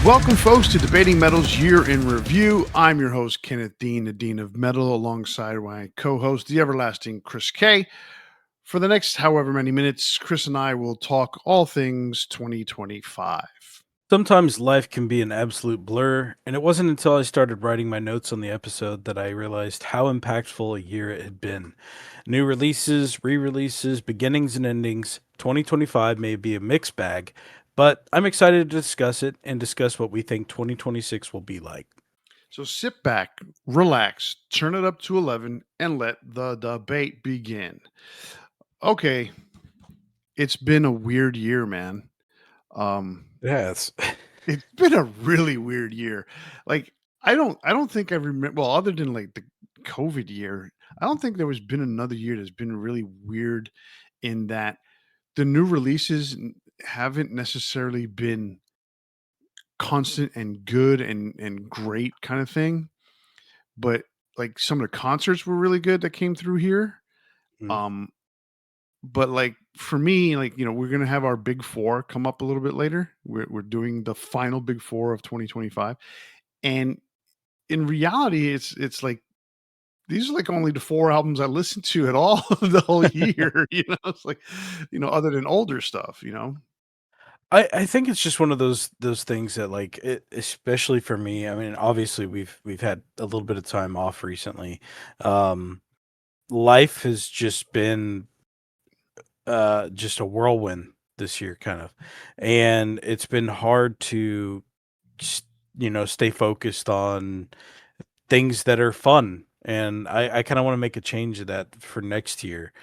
Welcome, folks, to Debating Metal's Year in Review. I'm your host, Kenneth Dean, the Dean of Metal, alongside my co host, the everlasting Chris K. For the next however many minutes, Chris and I will talk all things 2025. Sometimes life can be an absolute blur, and it wasn't until I started writing my notes on the episode that I realized how impactful a year it had been. New releases, re releases, beginnings, and endings. 2025 may be a mixed bag, but I'm excited to discuss it and discuss what we think 2026 will be like. So sit back, relax, turn it up to 11, and let the debate begin. Okay, it's been a weird year, man. Um, Yes. it's been a really weird year. Like I don't think I remember, well, other than like the COVID year, I don't think there was been another year that's been really weird in that the new releases haven't necessarily been constant and good and great kind of thing, but like some of the concerts were really good that came through here. Mhm. Um but like for me, like, we're gonna have our big four come up a little bit later. We're doing the final big four of 2025. And in reality, it's like these are like only the four albums I listened to at all the whole year. It's like, other than older stuff. I think it's just one of those things that especially for me. I mean, obviously we've had a little bit of time off recently. Um, Life has just been just a whirlwind this year, kind of, and it's been hard to s- stay focused on things that are fun. And I kind of want to make a change of that for next year.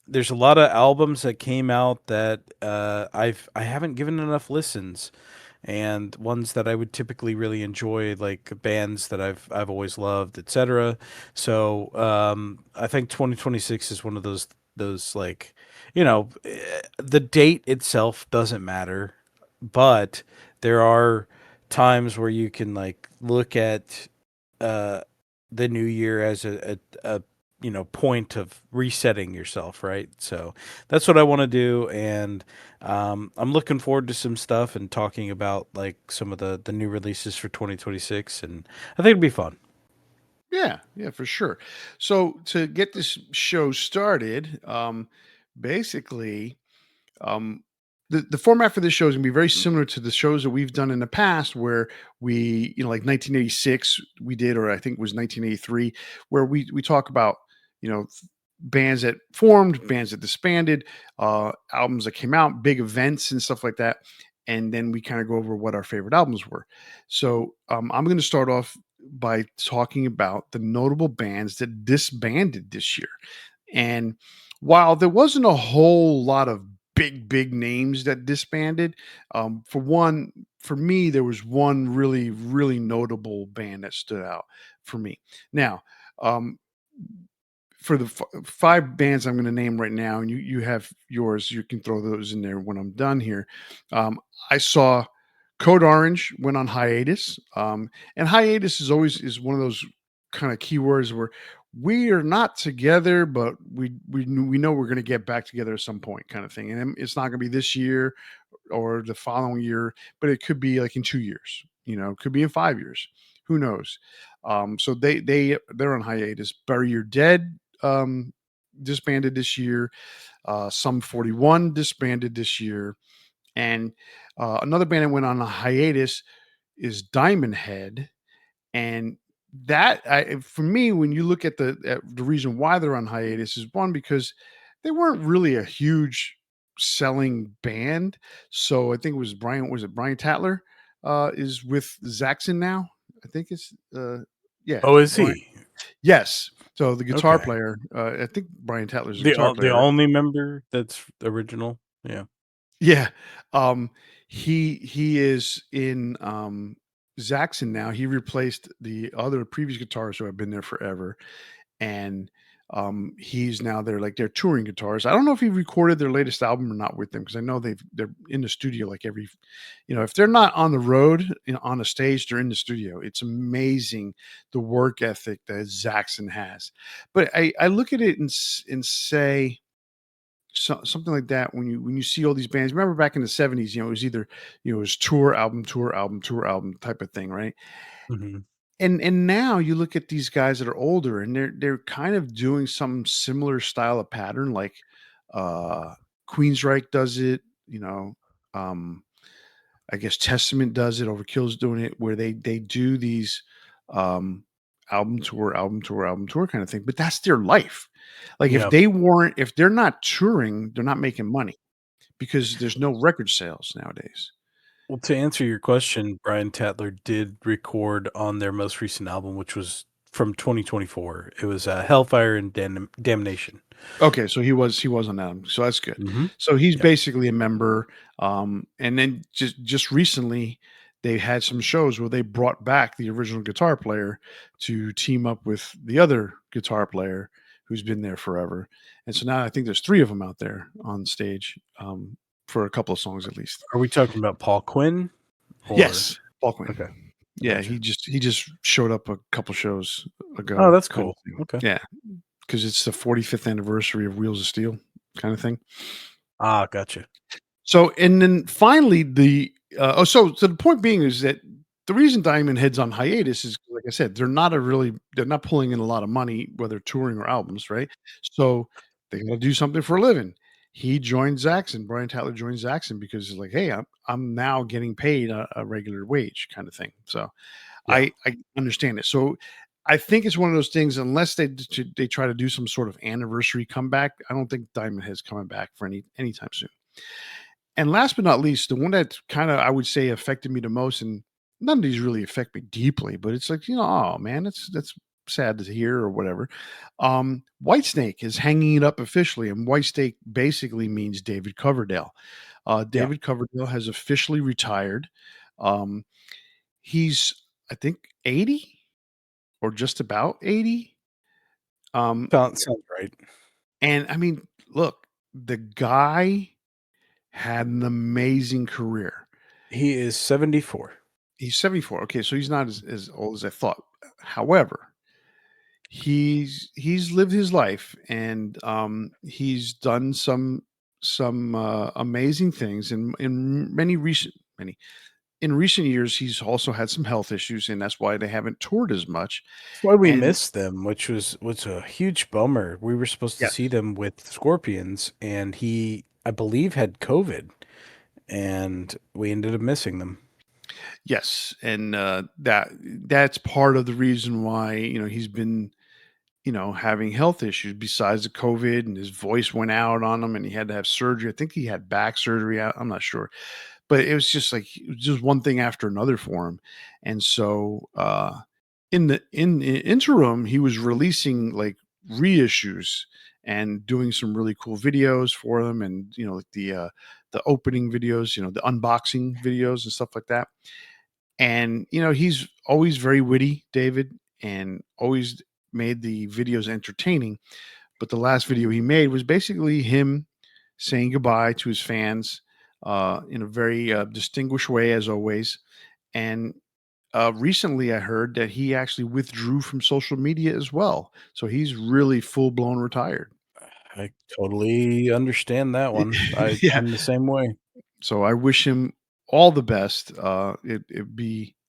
There's a lot of albums that came out that I haven't given enough listens, and ones that I would typically really enjoy, like bands that I've always loved, etc. So I think 2026 is one of those the date itself doesn't matter, but there are times where you can like look at uh the new year as a point of resetting yourself, right? So that's what I want to do, and I'm looking forward to some stuff and talking about like some of the new releases for 2026, and I think it'll be fun. Yeah, yeah, for sure. So to get this show started, basically, um, the format for this show is gonna be very similar to the shows that we've done in the past, where like 1986 we did, or I think it was 1983, where we talk about bands that formed, bands that disbanded, albums that came out, big events and stuff like that, and then we kind of go over what our favorite albums were. So I'm going to start off by talking about the notable bands that disbanded this year. And while there wasn't a whole lot of big names that disbanded, for me, there was one really notable band that stood out for me. Now, um, for the five bands I'm going to name right now, and you have yours, you can throw those in there when I'm done here. I saw Code Orange went on hiatus, and hiatus is one of those kind of keywords where we are not together, but we know we're going to get back together at some point, kind of thing. And it's not going to be this year or the following year, but it could be like in 2 years. It could be in 5 years. Who knows? So they're on hiatus. Bury Your Dead disbanded this year. Some 41 disbanded this year, and another band that went on a hiatus is Diamond Head. And for me, when you look at the reason why they're on hiatus, is one, because they weren't really a huge selling band. So I think it was Brian Tatler is with Zaxxon now. I think it's yeah, Oh, is Brian. he? Yes. So the guitar Okay. player, I think Brian Tatler's a The guitar the player, right? only member that's original. Yeah. Yeah. Um, he is in Zaxxon now. He replaced the other previous guitarist who have been there forever, and he's now their touring guitarist. I don't know if he recorded their latest album or not with them, because I know they're in the studio like if they're not on the road, on a stage, they're in the studio. It's amazing the work ethic that Zaxxon has. But I look at it and say, something like that when you see all these bands. Remember back in the 70s, it was either it was tour album, tour album, tour album type of thing, right? Mhm. And now you look at these guys that are older and they're kind of doing some similar style of pattern, like uh Queensryche does it, um I guess Testament does it, Overkill's doing it, where they do these um album tour, album tour, album tour kind of thing. But that's their life. Like Yeah. if they're not touring, they're not making money because there's no record sales nowadays. Well, to answer your question, Brian Tatler did record on their most recent album, which was from 2024. It was, Hellfire and Damnation. Okay, so he was on that, so that's good. Mhm. So he's Yep. basically a member, and then just recently, they had some shows where they brought back the original guitar player to team up with the other guitar player who's been there forever, and so now I think there's 3 of them out there on stage, for a couple of songs at least. Are we talking about Paul Quinn or Yes, Paul Quinn. okay, Yeah, gotcha. he just showed up a couple shows Oh, ago that's kind of cool. thing. Okay. Yeah, because it's the 45th anniversary of Wheels of Steel kind of thing. Ah, gotcha. So, and then finally, so the point being is that the reason Diamond Head's on hiatus is, like I said, they're not pulling in a lot of money, whether touring or albums, right? So they got to do something for a living. He joined Zaxxon. Brian Tyler joined Zaxxon because he's like, hey, I'm now getting paid a regular wage kind of thing. So Yeah. I understand it. So I think it's one of those things. Unless they try to do some sort of anniversary comeback, I don't think Diamond Head's coming back for anytime soon. And last but not least, the one that kind of I would say affected me the most, and none of these really affect me deeply, but it's like, oh man, that's sad to hear or whatever. Whitesnake is hanging it up officially, and Whitesnake basically means David Coverdale. Yeah. David Coverdale has officially retired. Um, he's I think 80 or just about 80. Um, Sounds right. and I mean, look, the guy had an amazing career. He is 74. He's 74. Okay, so he's not as old as I thought. However, he's lived his life and he's done some amazing things in many in recent years he's also had some health issues and that's why they haven't toured as much. That's why we And missed them, which was a huge bummer. We were supposed to see yes, them with Scorpions, and he, I believe, had COVID, and we ended up missing them. yes, and that's part of the reason why he's been having health issues besides the COVID and his voice went out on him and he had to have surgery. I think he had back surgery. I'm not sure, but it was just like it was just one thing after another for him. And so in the interim, he was releasing like reissues and doing some really cool videos for them and like the opening videos, the unboxing videos and stuff like that. And he's always very witty, David, and always made the videos entertaining. But the last video he made was basically him saying goodbye to his fans in a very distinguished way, as always. And recently, I heard that he actually withdrew from social media as well. So he's really full blown retired. I totally understand that one. Yeah. I'm the same way. So I wish him all the best.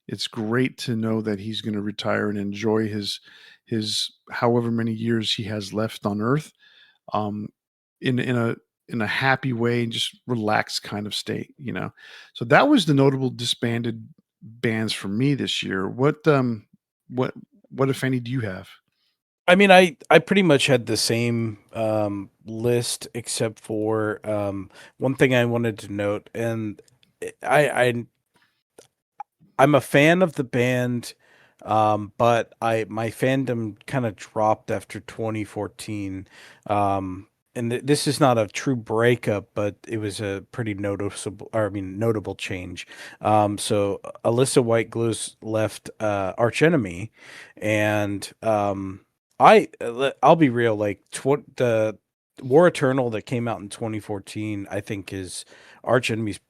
It's great to know that he's going to retire and enjoy his however many years he has left on Earth, um, in a happy way and just relaxed kind of state. So that was the notable disbanded bands for me this year. What what if any do you have? I mean, I pretty much had the same list except for one thing I wanted to note, and I I'm a fan of the band, but I my fandom kind of dropped after 2014. And this is not a true breakup, but it was a pretty noticeable, or I mean, notable change. So Alyssa White Gluz left Arch Enemy, and I'll be real, like the War Eternal that came out in 2014, I think is Arch Enemy's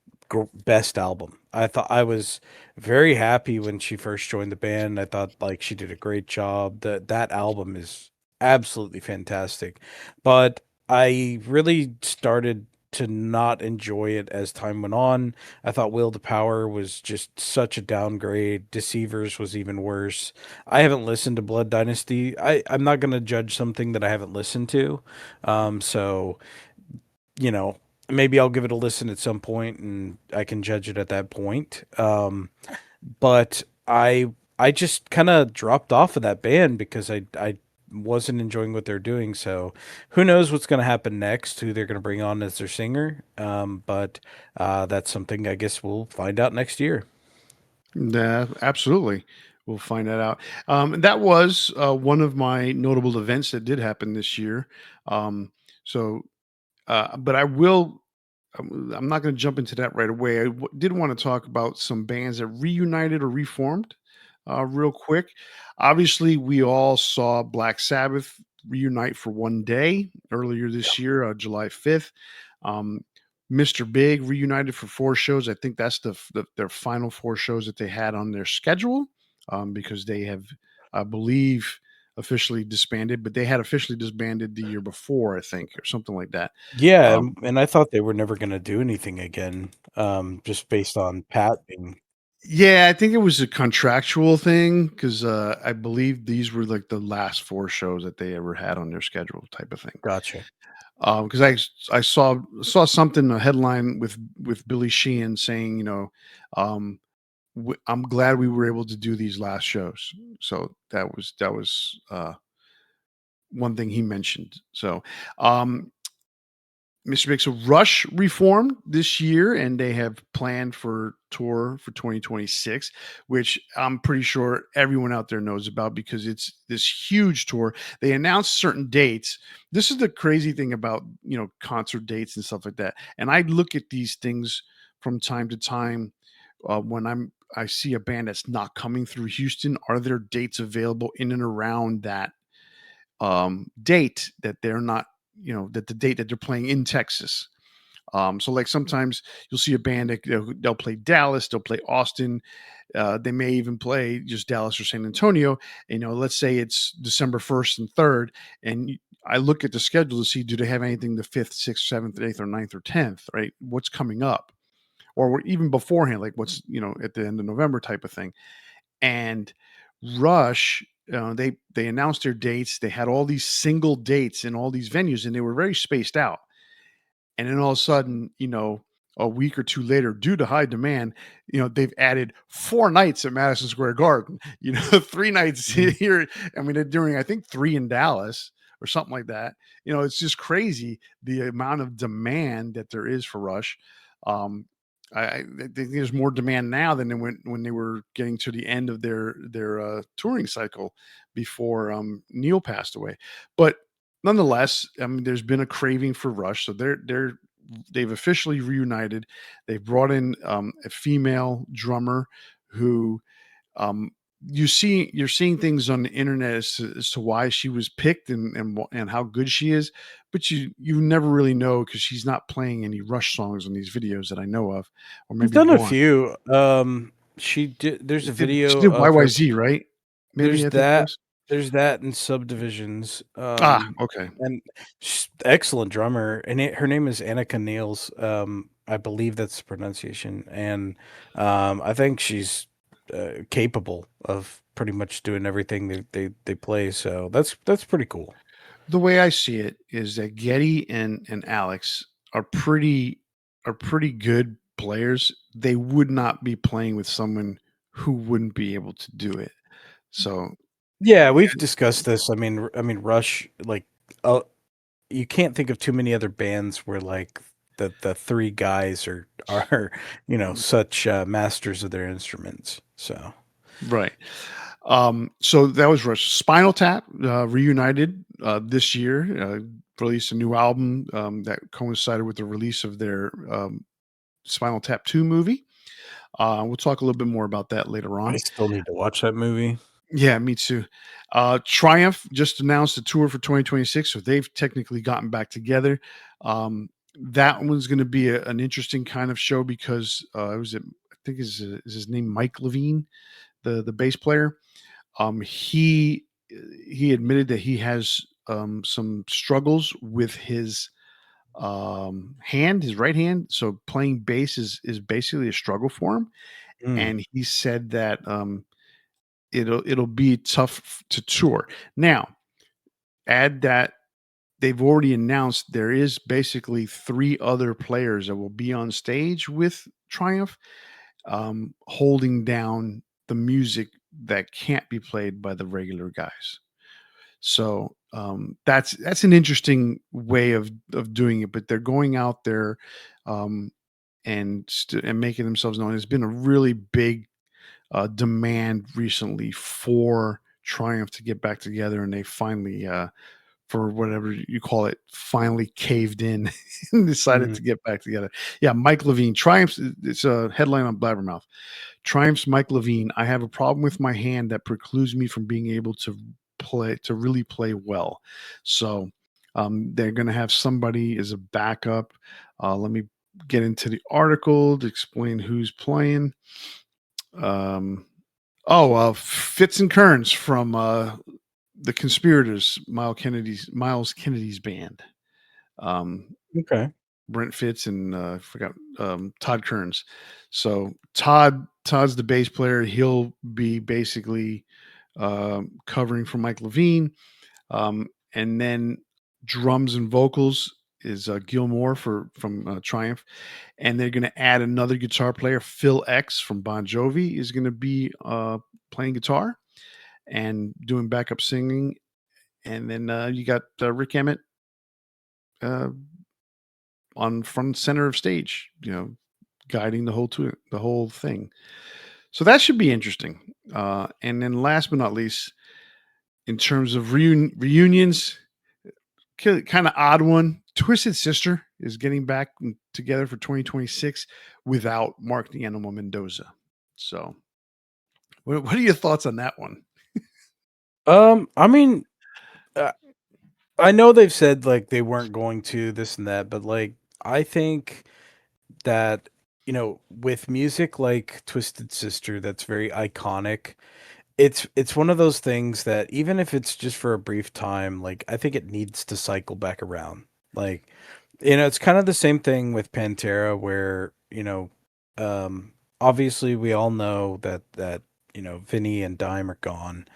best album. I thought I was very happy when she first joined the band. I thought like she did a great job. That album is absolutely fantastic. But I really started to not enjoy it as time went on. I thought Will to Power was just such a downgrade. Deceivers was even worse. I haven't listened to Blood Dynasty. I'm not going to judge something that I haven't listened to. So, you know, maybe I'll give it a listen at some point and I can judge it at that point. But I just kind of dropped off of that band because I wasn't enjoying what they're doing. So who knows what's going to happen next? Who they're going to bring on as their singer? But that's something I guess we'll find out next year. Yeah, absolutely. We'll find that out. That was one of my notable events that did happen this year. So, but I will. I'm not going to jump into that right away. Did want to talk about some bands that reunited or reformed, real quick. Obviously, we all saw Black Sabbath reunite for one day earlier this year, July 5th. Um, Mr. Big reunited for four shows. I think that's their final four shows that they had on their schedule, because they have, I believe, officially disbanded, but they had officially disbanded the year before, I think, or something like that. Yeah, Um, and I thought they were never going to do anything again, just based on Pat being Yeah, I think it was a contractual thing because I believe these were like the last four shows that they ever had on their schedule, type of thing. gotcha. Because I saw something, a headline with Billy Sheehan saying, um, I'm glad we were able to do these last shows. So that was one thing he mentioned. So, Mr. Big, so Rush reformed this year, and they have planned for tour for 2026, which I'm pretty sure everyone out there knows about because it's this huge tour. They announced certain dates. This is the crazy thing about concert dates and stuff like that. And I look at these things from time to time, when I see a band that's not coming through Houston. Are there dates available in and around that date that they're not, that the date that they're playing in Texas? So like sometimes you'll see a band that they'll play Dallas, they'll play Austin, they may even play just Dallas or San Antonio. Let's say it's December 1st and 3rd, and I look at the schedule to see, do they have anything the 5th, 6th, 7th, 8th, or 9th or 10th, right? What's coming up, or even beforehand, like what's at the end of November type of thing. And Rush, they announced their dates. They had all these single dates in all these venues, and they were very spaced out. And then all of a sudden, a week or two later, due to high demand, they've added 4 nights at Madison Square Garden, 3 nights Mhm. here. I mean, they're doing, I think, three in Dallas or something like that. It's just crazy the amount of demand that there is for Rush. Um, I think there's more demand now than when they were getting to the end of their touring cycle before Neil passed away. But nonetheless, I mean, there's been a craving for Rush, so they've officially reunited. They've brought in a female drummer who, um, you're seeing things on the internet as to why she was picked and how good she is, but you never really know because she's not playing any Rush songs in these videos that I know of, or She's maybe done a one. few. She did. There's a She video did of her. YYZ, right? Maybe There's I think it that. was. There's that and subdivisions. Okay. And she's excellent drummer, and her name is Annika Niels. I believe that's the pronunciation, and I think she's capable of pretty much doing everything they play. So that's pretty cool. The way I see it is that Getty and Alex are pretty good players. They would not be playing with someone who wouldn't be able to do it. So Yeah, we've discussed this. I mean, Rush. Like, uh, you can't think of too many other bands where like the three guys are such masters of their instruments. So right. So that was Rush. Spinal Tap reunited this year, released a new album that coincided with the release of their Spinal Tap 2 movie. We'll talk a little bit more about that later I on. still need to watch that movie. Yeah, me too. Triumph just announced a tour for 2026, so they've technically gotten back together. That one's going to be an interesting kind of show because I think is his name Mike Levine, the bass player. He admitted that he has some struggles with his hand, his right hand. So playing bass is basically a struggle for him, Mm, and he said that it'll be tough to tour. Now, add that they've already announced there is basically three other players that will be on stage with Triumph, holding down the music that can't be played by the regular guys. So that's an interesting way of doing it. But they're going out there um, and making themselves known. There's been a really big demand recently for Triumph to get back together, and they finally, for whatever you call it, finally caved in and decided mm, to get back together. Yeah, Mike Levine triumphs. It's a headline on Blabbermouth. Triumphs Mike Levine. I have a problem with my hand that precludes me from being able to really play well. So they're going to have somebody as a backup. Let me get into the article to explain who's playing. Um, Fitz and Kearns from the Conspirators, Miles Kennedy's band. Um, okay. Brent Fitz and I forgot Todd Kearns. So Todd's the bass player. He'll be basically covering for Mike Levine, and then drums and vocals is Gilmore from Triumph, and they're going to add another guitar player. Phil X from Bon Jovi is going to be playing guitar and doing backup singing, and then you got Rick Emmett uh, on front center of stage, guiding the whole thing. So that should be interesting. And then last but not least, in terms of reunions, kind of odd one. Twisted Sister is getting back together for 2026 without Mark the Animal Mendoza. So, what are your thoughts on that one? I mean, uh, I know they've said like they weren't going to this and that, but like I think that with music like Twisted Sister that's very iconic, it's one of those things that even if it's just for a brief time, like I think it needs to cycle back around. Like, it's kind of the same thing with Pantera where, um obviously we all know that Vinny and Dime are gone.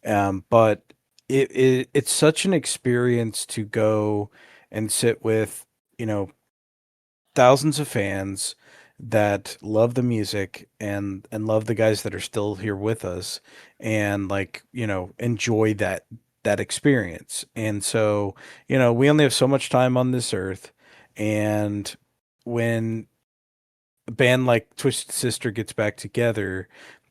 But it's such an experience to go and sit with, you know, thousands of fans that love the music and love the guys that are still here with us and like enjoy that experience. And so we only have so much time on this earth, and when a band like Twisted Sister gets back together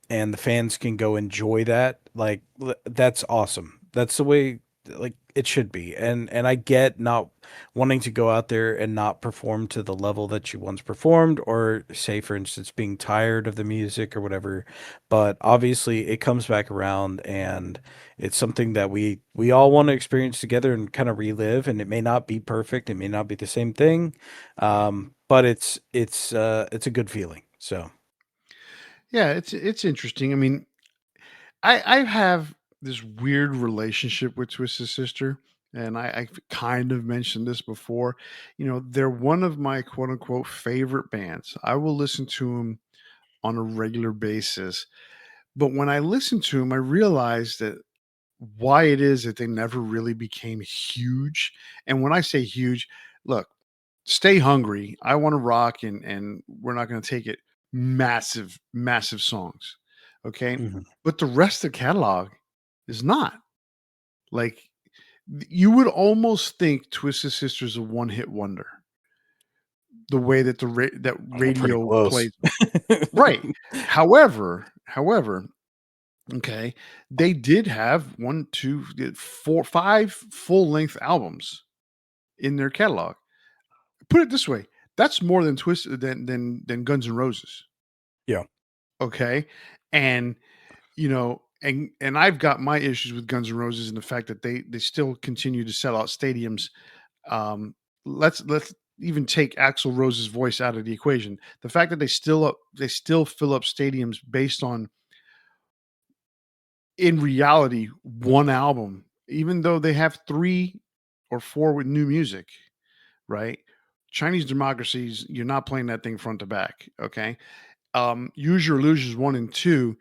and the fans can go enjoy that, like that's awesome. That's the way like it should be. And I get not wanting to go out there and not perform to the level that you once performed, or say for instance being tired of the music or whatever, but obviously it comes back around, and it's something that we all want to experience together and kind of relive. And it may not be perfect, it may not be the same thing, but it's a good feeling. So Yeah, it's interesting. I mean, I have this weird relationship with Twisted Sister, and I kind of mentioned this before. They're one of my quote unquote favorite bands. I will listen to them on a regular basis. But when I listen to them, I realize that why it is that they never really became huge. And when I say huge, look, Stay Hungry, I Want to Rock, and We're Not Going to Take It, massive, massive songs. Okay. mhm. But the rest of the catalog is not. Like, you would almost think Twisted Sister's a one hit wonder, the way that that Pretty radio close. plays them. Right. However, okay, they did have one, two, four, five full length albums in their catalog. Put it this way, that's more than than Guns N' Roses. Yeah. Okay. And and I've got my issues with Guns N' Roses and the fact that they still continue to sell out stadiums. Um, let's even take Axl Rose's voice out of the equation. The fact that they still fill up stadiums based on, in reality, one album even though they have 3 or 4 with new music, right? Chinese democracies, you're not playing that thing front to back, okay? Use Your Illusions 1 and 2,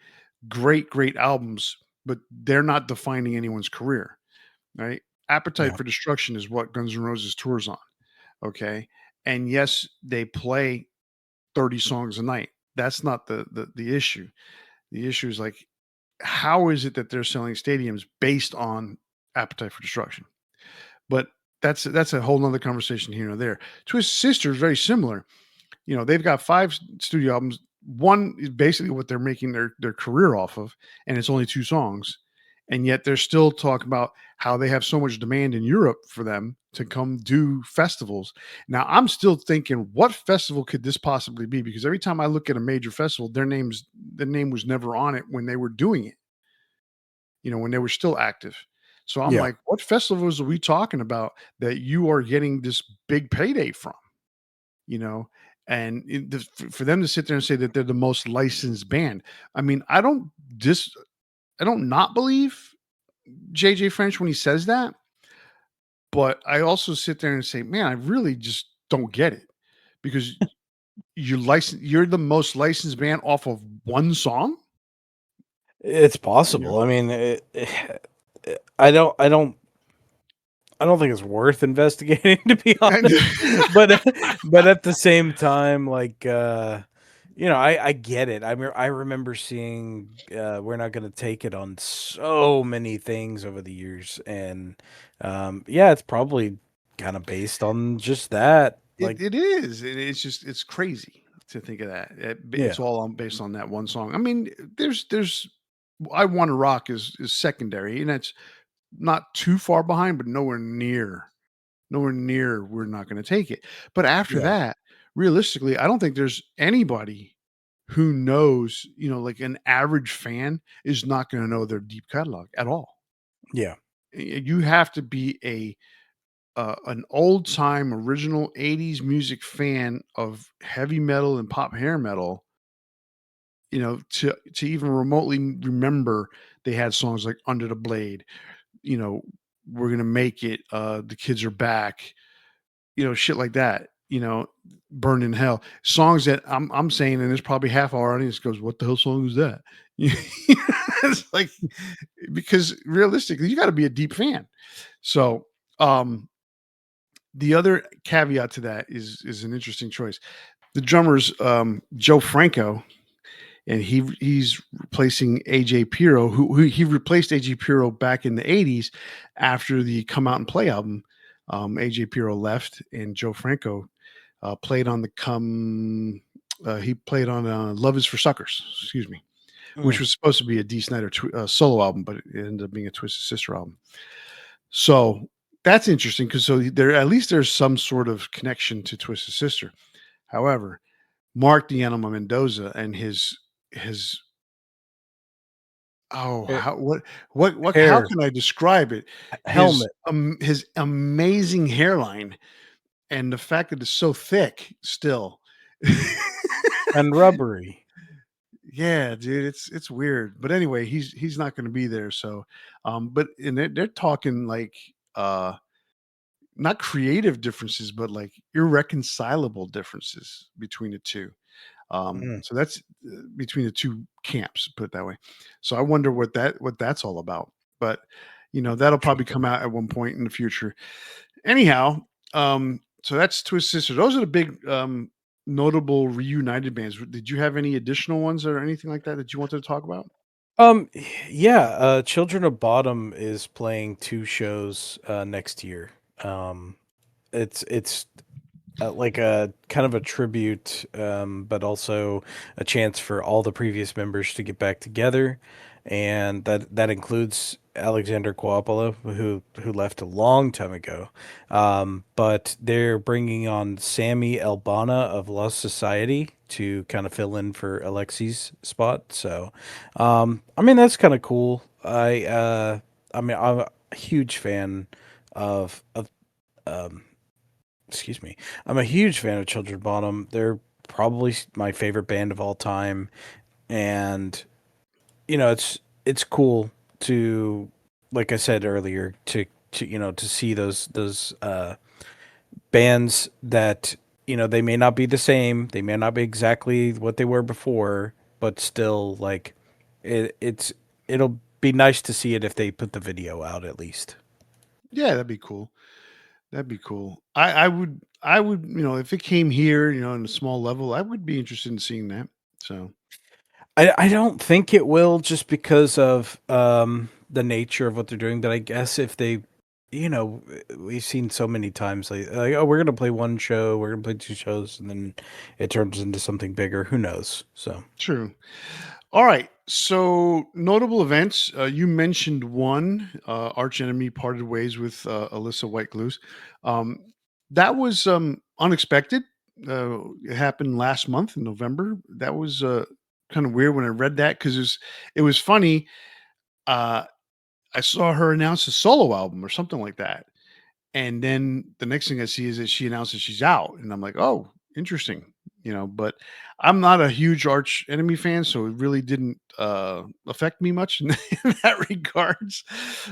great, great albums, but they're not defining anyone's career, right? Appetite Yeah. for Destruction is what Guns N' Roses tours on, okay? And yes, they play 30 songs a night. That's not the issue. The issue is like, how is it that they're selling stadiums based on Appetite for Destruction? But that's a whole nother conversation here and there. Twisted Sister is very similar. You know, they've got 5 studio albums. One is basically what they're making their career off of, and it's only 2 songs. And yet they're still talking about how they have so much demand in Europe for them to come do festivals. Now, I'm still thinking, what festival could this possibly be? Because every time I look at a major festival, the name was never on it when they were doing it, when they were still active. So I'm Yeah. like, what festivals are we talking about that you are getting this big payday from? You know, and for them to sit there and say that they're the most licensed band. I mean, I don't not believe JJ French when he says that, but I also sit there and say, man, I really just don't get it because you're the most licensed band off of one song. It's You know? possible. I mean, I don't think it's worth investigating, to be And honest. But but at the same time, like, I get it. I remember seeing "We're Not Gonna Take It" on so many things over the years, and yeah, it's probably kind of based on just that. Like, it is. It's crazy to think of that. yeah, It's all based on that one song. I mean, there's I Want to Rock is secondary, and that's not too far behind, but nowhere near. We're Not going to take it. But after yeah, that, realistically, I don't think there's anybody who knows. Like an average fan is not going to know their deep catalog at all. yeah, You have to be an old time original 80s music fan of heavy metal and pop hair metal, to even remotely remember they had songs like Under the Blade, you know, We're Gonna Make It, The Kids Are Back, shit like that, Burn in Hell. Songs that I'm saying, and there's probably half our audience goes, what the hell song is that? It's like, because realistically, you gotta be a deep fan. So um the other caveat to that is an interesting choice. The drummer's Joe Franco, and he's replacing AJ Piro, who he replaced AJ Piro back in the '80s after the Come Out and Play album. AJ Piro left, and Joe Franco played on the come. He played on "Love Is for Suckers," excuse me, which mm, was supposed to be a Dee Snider solo album, but it ended up being a Twisted Sister album. So that's interesting because there at least there's some sort of connection to Twisted Sister. However, Mark D'Anima Mendoza and his oh eh, how hair, can I describe it? helmet, His amazing hairline and the fact that it's so thick still. and rubbery. Yeah, dude, it's weird. But anyway, he's not going to be there. So, but and they're talking like not creative differences, but like irreconcilable differences between the two. Mm, So that's between the two camps, put it that way. So I wonder what that's all about. But that'll probably come out at one point in the future. Anyhow, so that's Twisted Sister. Those are the big notable reunited bands. Did you have any additional ones or anything like that that you wanted to talk about? Um, yeah, Children of Bottom is playing 2 shows, next year. Um, it's like a kind of a tribute, but also a chance for all the previous members to get back together, and that includes Alexander Coopolo, who left a long time ago. But they're bringing on Sammy Albana of Lost Society to kind of fill in for Alexi's spot. So, I mean that's kind of cool. I mean I'm a huge fan of um excuse me. I'm a huge fan of Children Bottom. They're probably my favorite band of all time, and it's cool to like I said earlier, to to see those bands that they may not be the same, they may not be exactly what they were before, but still like it'll be nice to see it if they put the video out at least. Yeah, that'd be cool. That'd be cool. I would, if it came here, in a small level, I would be interested in seeing that. So I don't think it will, just because of the nature of what they're doing. But I guess if they, we've seen so many times like, oh, we're gonna play one show, we're gonna play two shows, and then it turns into something bigger. Who knows? So true. All right. So notable events. You mentioned one. Arch Enemy parted ways with Alyssa White Glues. Um, that was unexpected. It happened last month in November. That was kind of weird when I read that because it was funny. Uh, I saw her announce a solo album or something like that. And then the next thing I see is that she announces she's out, and I'm like, "Oh, interesting," But I'm not a huge Arch Enemy fan, so it really didn't affect me much in, in that regards.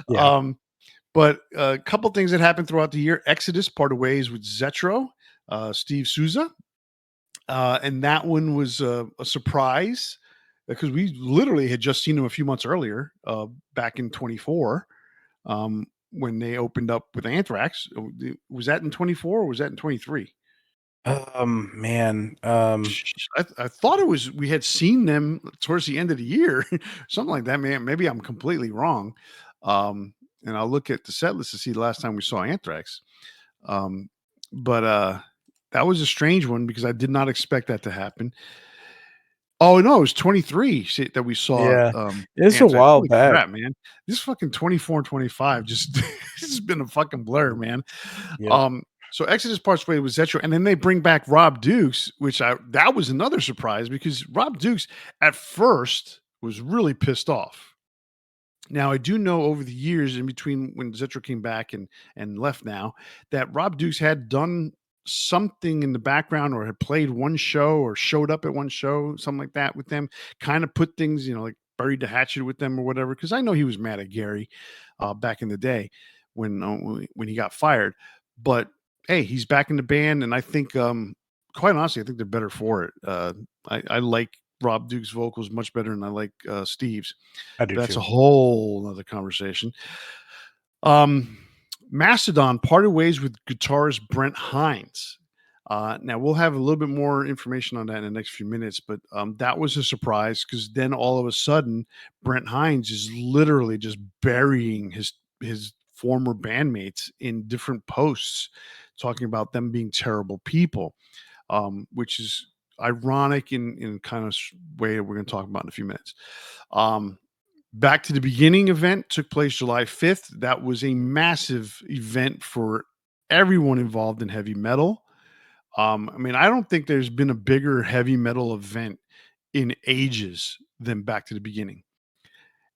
yeah. Um, but a couple things that happened throughout the year: Exodus parted ways with Zetro, Steve Souza, and that one was a surprise because we literally had just seen him a few months earlier, back in 24, when they opened up with Anthrax. Was that in 24 or was that in 23? Man, I thought it was we had seen them towards the end of the year, something like that. Man, maybe I'm completely wrong. And I'll look at the set list to see the last time we saw Anthrax. Um, but that was a strange one because I did not expect that to happen. Oh, no, it was 23 that we saw, yeah, it's a Anthrax. while Holy back. crap, man. This fucking 24 and 25 just this has been a fucking blur, man. Yep. So Exodus parts way with Zetro, and then they bring back Rob Dukes, which that was another surprise because Rob Dukes at first was really pissed off. Now, I do know over the years in between when Zetro came back and left now, that Rob Dukes had done something in the background or had played one show or showed up at one show, something like that with them, kind of put things, like buried the hatchet with them or whatever. Because I know he was mad at Gary back in the day when he got fired. But hey, he's back in the band, and I think, quite honestly, I think they're better for it. I like Rob Duke's vocals much better than I like Steve's. I do That's a too. whole other conversation. Um, Mastodon parted ways with guitarist Brent Hines. Now we'll have a little bit more information on that in the next few minutes, but that was a surprise because then all of a sudden Brent Hines is literally just burying his former bandmates in different posts, talking about them being terrible people, which is ironic in kind of way we're going to talk about in a few minutes. Um, Back to the Beginning event took place July 5th. That was a massive event for everyone involved in heavy metal. I mean, I don't think there's been a bigger heavy metal event in ages than Back to the Beginning.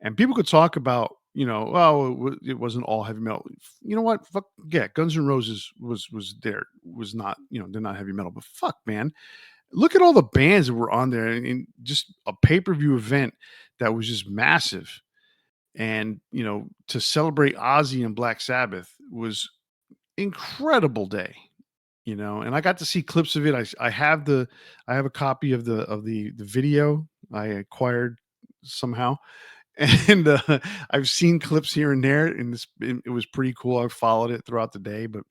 And people could talk about, oh, it wasn't all heavy metal. You know what? Fuck yeah, Guns N' Roses was not, they're not heavy metal, but fuck, man, look at all the bands that were on there and just a pay-per-view event that was just massive. And, to celebrate Ozzy and Black Sabbath was incredible day, and I got to see clips of it. I have a copy of the video I acquired somehow. And I've seen clips here and there, and it was pretty cool. I followed it throughout the day, but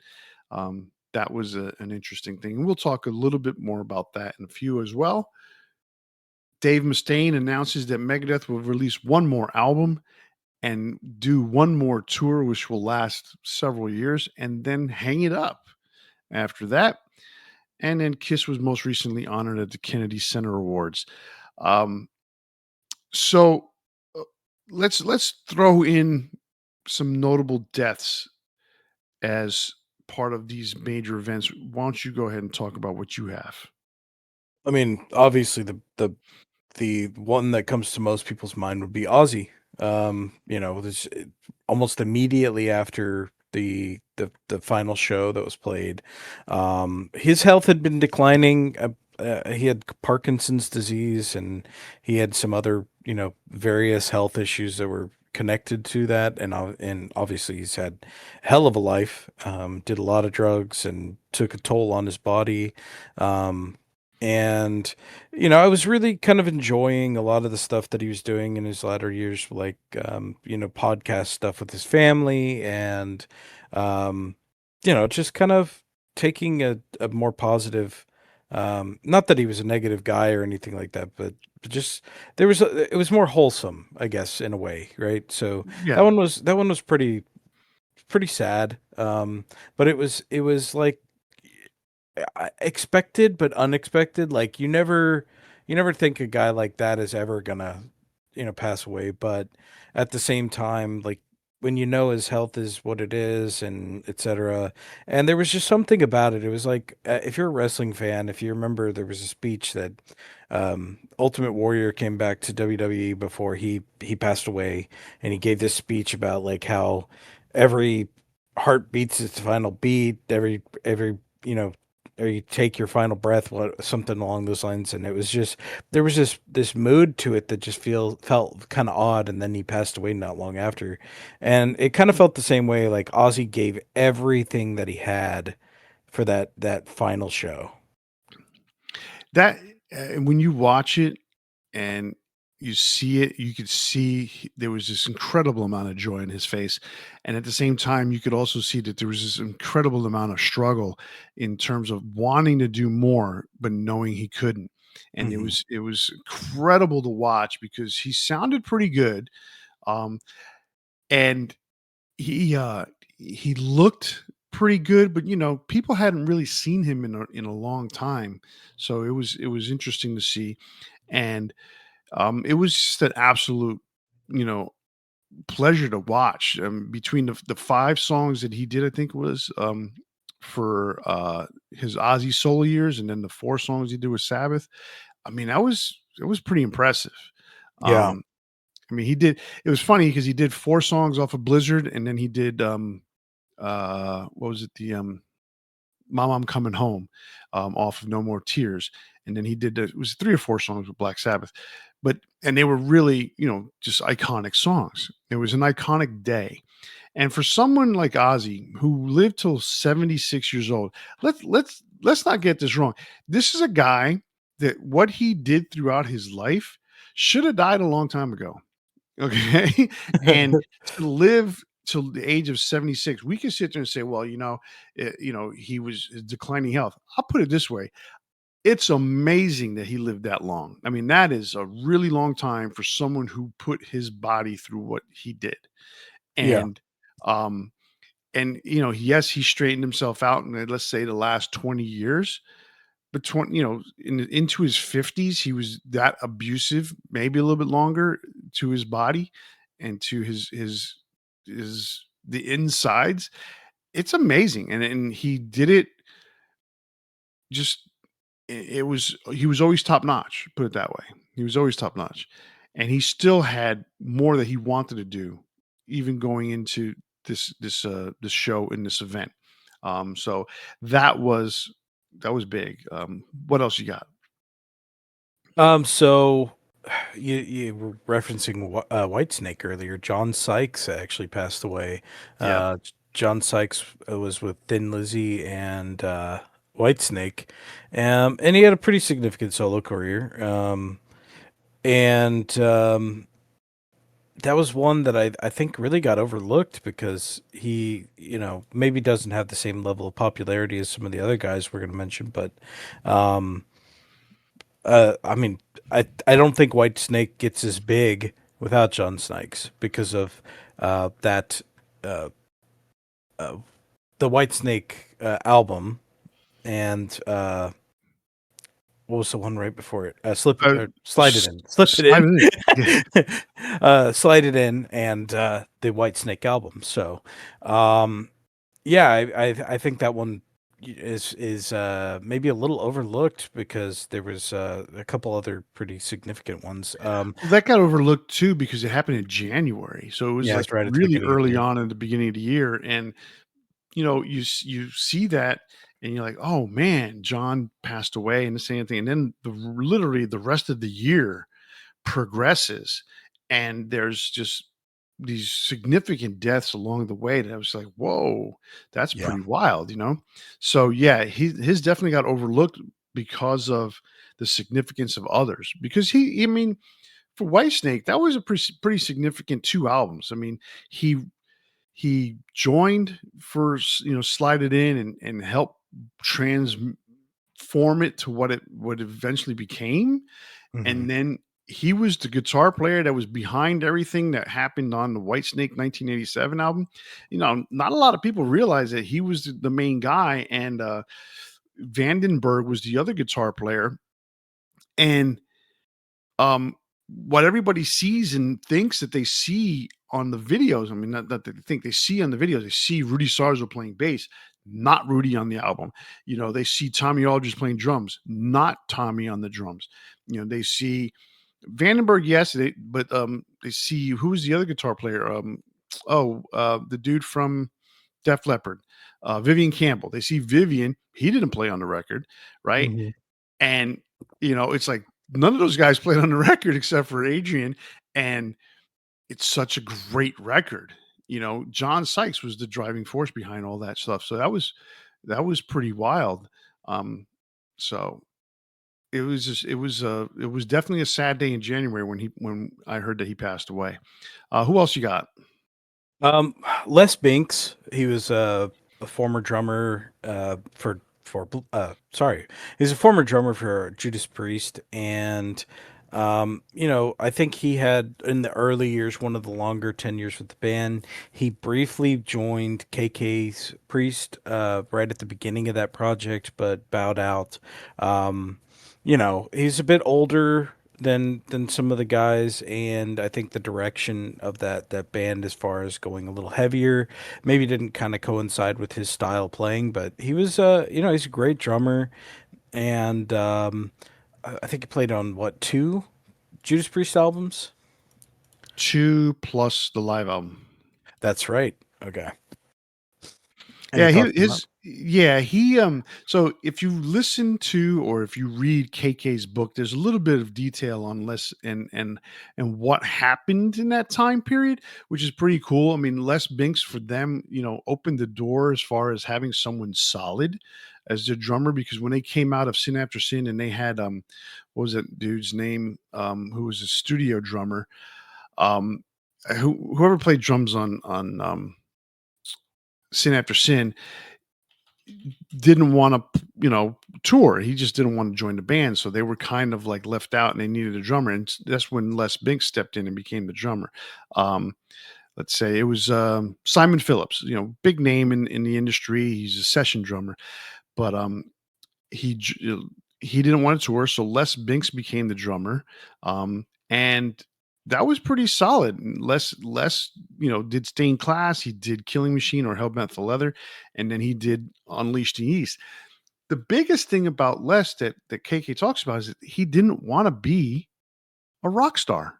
that was an interesting thing. And we'll talk a little bit more about that in a few as well. Dave Mustaine announces that Megadeth will release one more album and do one more tour, which will last several years, and then hang it up after that. And then Kiss was most recently honored at the Kennedy Center Awards. Um, so uh, let's throw in some notable deaths as part of these major events. Why don't you go ahead and talk about what you have? I mean, obviously the one that comes to most people's mind would be Ozzy. This almost immediately after the final show that was played, his health had been declining. He had Parkinson's disease, and he had some other various health issues that were connected to that, and obviously he's had a hell of a life. Did a lot of drugs and took a toll on his body. Um, and I was really kind of enjoying a lot of the stuff that he was doing in his latter years, like podcast stuff with his family, and um, just kind of taking a more positive. Not that he was a negative guy or anything like that, but just it was more wholesome, I guess, in a way, right? So Yeah. that one was pretty sad. But it was like expected but unexpected. Like you never think a guy like that is ever gonna pass away, but at the same time, like when his health is what it is and etc. And there was just something about it. It was like, if you're a wrestling fan, if you remember, there was a speech that Ultimate Warrior came back to WWE before he passed away, and he gave this speech about like how every heart beats its final beat, every you know or you take your final breath, something along those lines. And it was just, there was this mood to it that just felt kind of odd. And then he passed away not long after, and it kind of felt the same way. Like Ozzy gave everything that he had for that final show. That when you watch it and you see it, you could see there was this incredible amount of joy in his face, and at the same time, you could also see that there was this incredible amount of struggle in terms of wanting to do more, but knowing he couldn't. And it Hmm. was it was incredible to watch because he sounded pretty good, um, and he looked pretty good, but people hadn't really seen him in a long time, so it was interesting to see, and it was just an absolute, you know, pleasure to watch. Between the 5 songs that he did, I think it was for his Ozzy solo years, and then the 4 songs he did with Sabbath. I mean, that was it was pretty impressive. Yeah. Um, I mean, he did. It was funny because he did 4 songs off of Blizzard, and then he did what was it? The Mama, I'm Coming Home, off of No More Tears. And then he did, it was 3 or 4 songs with Black Sabbath. And they were really, just iconic songs. It was an iconic day. And for someone like Ozzy, who lived till 76 years old, let's not get this wrong. This is a guy that what he did throughout his life should have died a long time ago. Okay. And to live till the age of 76, we can sit there and say, well, he was declining health. I'll put it this way. It's amazing that he lived that long. I mean, that is a really long time for someone who put his body through what he did. Yeah. And um yes, he straightened himself out in, let's say, the last 20 years, but into his 50s, he was that abusive, maybe a little bit longer, to his body and to his the insides. It's amazing, and he did it. Just it was he was always top notch. Put it that way. He was always top notch, and he still had more that he wanted to do, even going into this show in this event. So that was that was big. What else you got? So you were referencing Whitesnake earlier. John Sykes actually passed away. Yeah. John Sykes was with Thin Lizzy and Whitesnake, and he had a pretty significant solo career. And that was one that I think really got overlooked because he, maybe doesn't have the same level of popularity as some of the other guys we're going to mention, but um, I mean, I don't think White Snake gets as big without John Sykes because of that uh, uh, the White Snake album, and what was the one right before it? Uh, Slide it in, slip it Slide it in. in, slide it in, and the White Snake album. So, um, yeah, I think that one is maybe a little overlooked because there was a couple other pretty significant ones. Well, that got overlooked too because it happened in January, so it was Yeah, like that's right at the really beginning of the early year. on in the beginning of the year, and you see that, and you're like, oh man, John passed away, and the same thing, and then literally the rest of the year progresses, and there's just these significant deaths along the way that I was like, whoa, that's Yeah. pretty wild, you know? So yeah, his definitely got overlooked because of the significance of others. Because I mean, for Whitesnake, that was a pretty significant 2 albums. I mean, he he joined for slide it in and help transform it to what it would eventually became, Hmm. and then he was the guitar player that was behind everything that happened on the Whitesnake 1987 album. Not a lot of people realize that he was the main guy, and Vandenberg was the other guitar player. And what everybody sees and thinks that they see on the videos, I mean, not that they think they see on the videos, they see Rudy Sarzo playing bass, not Rudy on the album. They see Tommy Aldridge playing drums, not Tommy on the drums. They see Vandenberg, yes, but they see who's the other guitar player. The dude from Def Leppard, Vivian Campbell. They see Vivian, he didn't play on the record, right? Hmm. And it's like none of those guys played on the record except for Adrian, and it's such a great record. John Sykes was the driving force behind all that stuff. So that was pretty wild. Um, so it was definitely a sad day in January when I heard that he passed away. Who else you got? Um, Les Binks, he was a former drummer sorry, he's a former drummer for Judas Priest, and I think he had in the early years one of the longer tenures with the band. He briefly joined KK's Priest right at the beginning of that project, but bowed out. He's a bit older than some of the guys, and I think the direction of that band as far as going a little heavier maybe didn't kind of coincide with his style playing, but he was he's a great drummer, and I think he played on what, two Judas Priest albums. 2 plus the live album. That's right. Okay. Any Yeah, thoughts on that? so if you listen to or if you read KK's book, there's a little bit of detail on Les and what happened in that time period, which is pretty cool. I mean, Les Binks for them, opened the door as far as having someone solid as their drummer, because when they came out of Sin After Sin and they had what was that dude's name, who was a studio drummer, um whoever played drums on Sin After Sin didn't want to, tour. He just didn't want to join the band. So they were kind of like left out and they needed a drummer. And that's when Les Binks stepped in and became the drummer. Um, let's say it was Simon Phillips, big name in the industry. He's a session drummer, but he he didn't want to tour. So Les Binks became the drummer. And that was pretty solid. And Les, did Stained Class. He did Killing Machine or Hellbent for Leather, and then he did Unleashed the East. The biggest thing about Les that KK talks about is that he didn't want to be a rock star.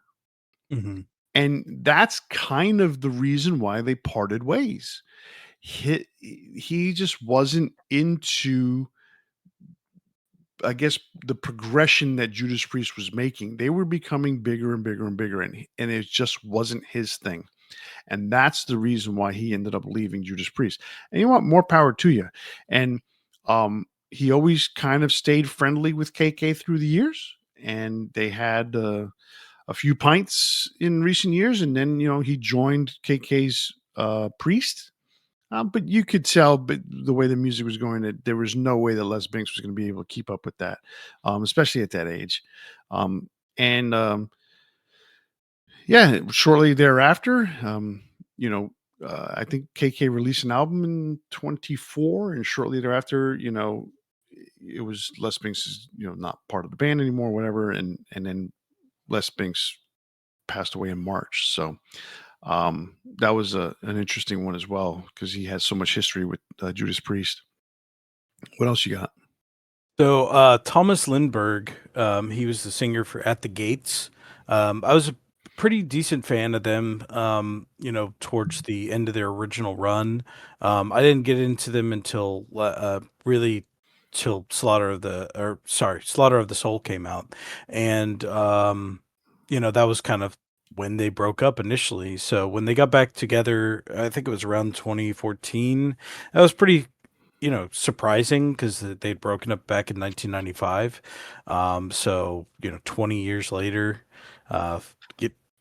Hmm. And that's kind of the reason why they parted ways. He just wasn't into, I guess, the progression that Judas Priest was making. They were becoming bigger and bigger and bigger, and it just wasn't his thing. And that's the reason why he ended up leaving Judas Priest. And you want more power to you. And he always kind of stayed friendly with KK through the years, and they had a few pints in recent years, and then he joined KK's Priest. But you could tell, but the way the music was going, that there was no way that Les Binks was going to be able to keep up with that, especially at that age. And Yeah, shortly thereafter, I think KK released an album in 24, and shortly thereafter, it was Les Binks is, not part of the band anymore, whatever, and then Les Binks passed away in March. So that was an interesting one as well because he has so much history with Judas Priest. What else you got? So Thomas Lindberg, he was the singer for At the Gates. I was a pretty decent fan of them. Towards the end of their original run, I didn't get into them until really till Slaughter of the Soul came out, and that was kind of when they broke up initially. So when they got back together, I think it was around 2014. That was pretty, surprising because they'd broken up back in 1995. So 20 years later,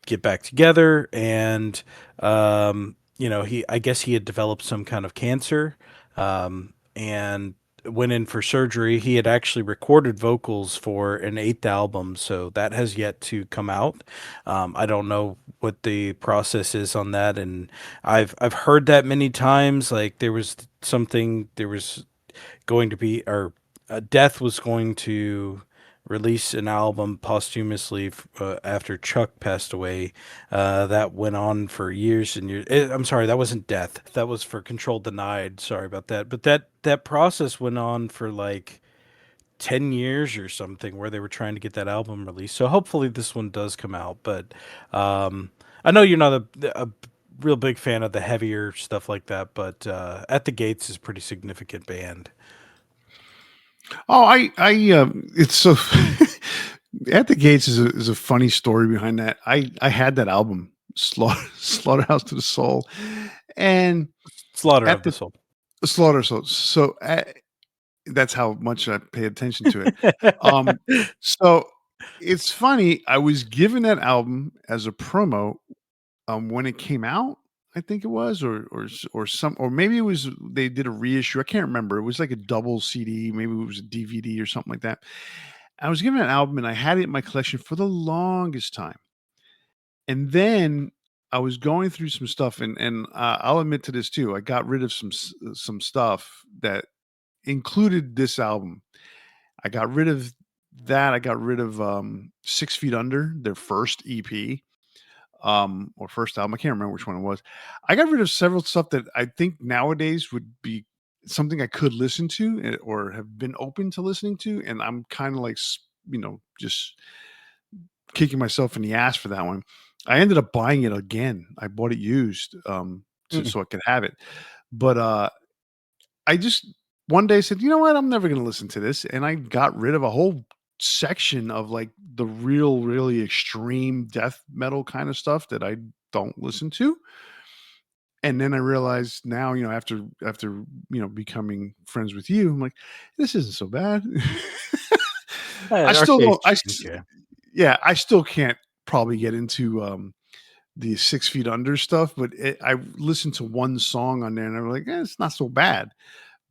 get back together, and I guess he had developed some kind of cancer, and went in for surgery. He had actually recorded vocals for an eighth album, so that has yet to come out. I don't know what the process is on that, and I've heard that many times. Like there was going to be, or Death was going to release an album posthumously after Chuck passed away. That went on for years and years. I'm sorry, that wasn't Death. That was for Control Denied. Sorry about that. But that process went on for like 10 years or something, where they were trying to get that album released. So hopefully this one does come out. But I know you're not a real big fan of the heavier stuff like that, but At the Gates is a pretty significant band. Oh, it's so At the Gates is a funny story behind that. I had that album, Slaughterhouse to the Soul, and Slaughter at of the the Soul. Slaughter Soul. So that's how much I pay attention to it. Um, so it's funny. I was given that album as a promo when it came out. I think it was, or maybe it was they did a reissue. I can't remember. It was like a double CD, maybe it was a DVD or something like that. I was given an album and I had it in my collection for the longest time. And then I was going through some stuff, and I'll admit to this too. I got rid of some stuff that included this album. I got rid of that. I got rid of 6 Feet Under, their first EP, or first album. I can't remember which one it was. I got rid of several stuff that I think nowadays would be something I could listen to, or have been open to listening to, and I'm kind of like just kicking myself in the ass for that one. I ended up buying it again. I bought it used Mm. so I could have it, but I just one day said, you know what, I'm never going to listen to this, and I got rid of a whole section of like the really extreme death metal kind of stuff that I don't listen to. And then I realized now, after becoming friends with you, I'm like, this isn't so bad. I still Arcade's don't. okay. Yeah, I still can't probably get into the 6 Feet Under stuff, but I listened to one song on there, and I'm like, it's not so bad.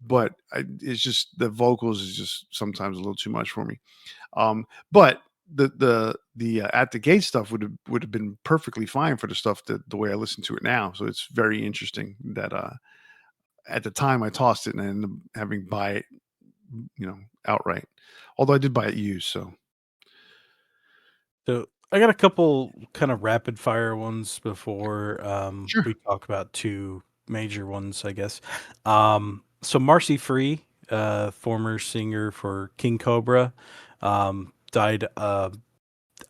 But it's just the vocals is just sometimes a little too much for me. But the At the Gate stuff would have been perfectly fine for the stuff that the way I listen to it now. So it's very interesting that at the time I tossed it and I ended up having to buy it, outright. Although I did buy it used, so So I got a couple kind of rapid fire ones before sure. we talk about two major ones, I guess. So Marcy Free, former singer for King Cobra, died, I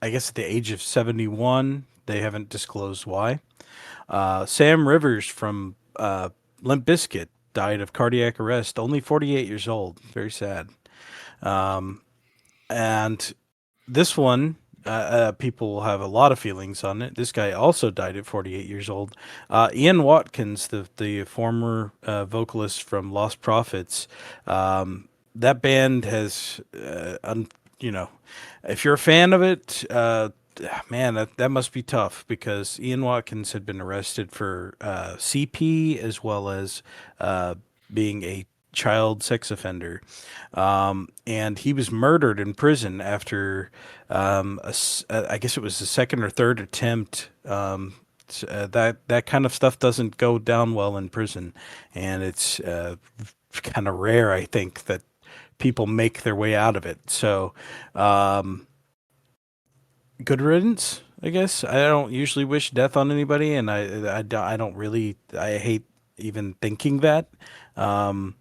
guess, at the age of 71. They haven't disclosed why. Sam Rivers from Limp Bizkit died of cardiac arrest, only 48 years old. Very sad. Um, and this one, people will have a lot of feelings on it. This guy also died at 48 years old. Ian Watkins, the former vocalist from Lost Prophets, that band has, you know, if you're a fan of it, man, that must be tough, because Ian Watkins had been arrested for CP, as well as being a child sex offender. And he was murdered in prison after I guess it was the second or third attempt. That kind of stuff doesn't go down well in prison, and it's kind of rare, I think, that people make their way out of it. So, good riddance, I guess. I don't usually wish death on anybody, and I don't really, I hate even thinking that. Um,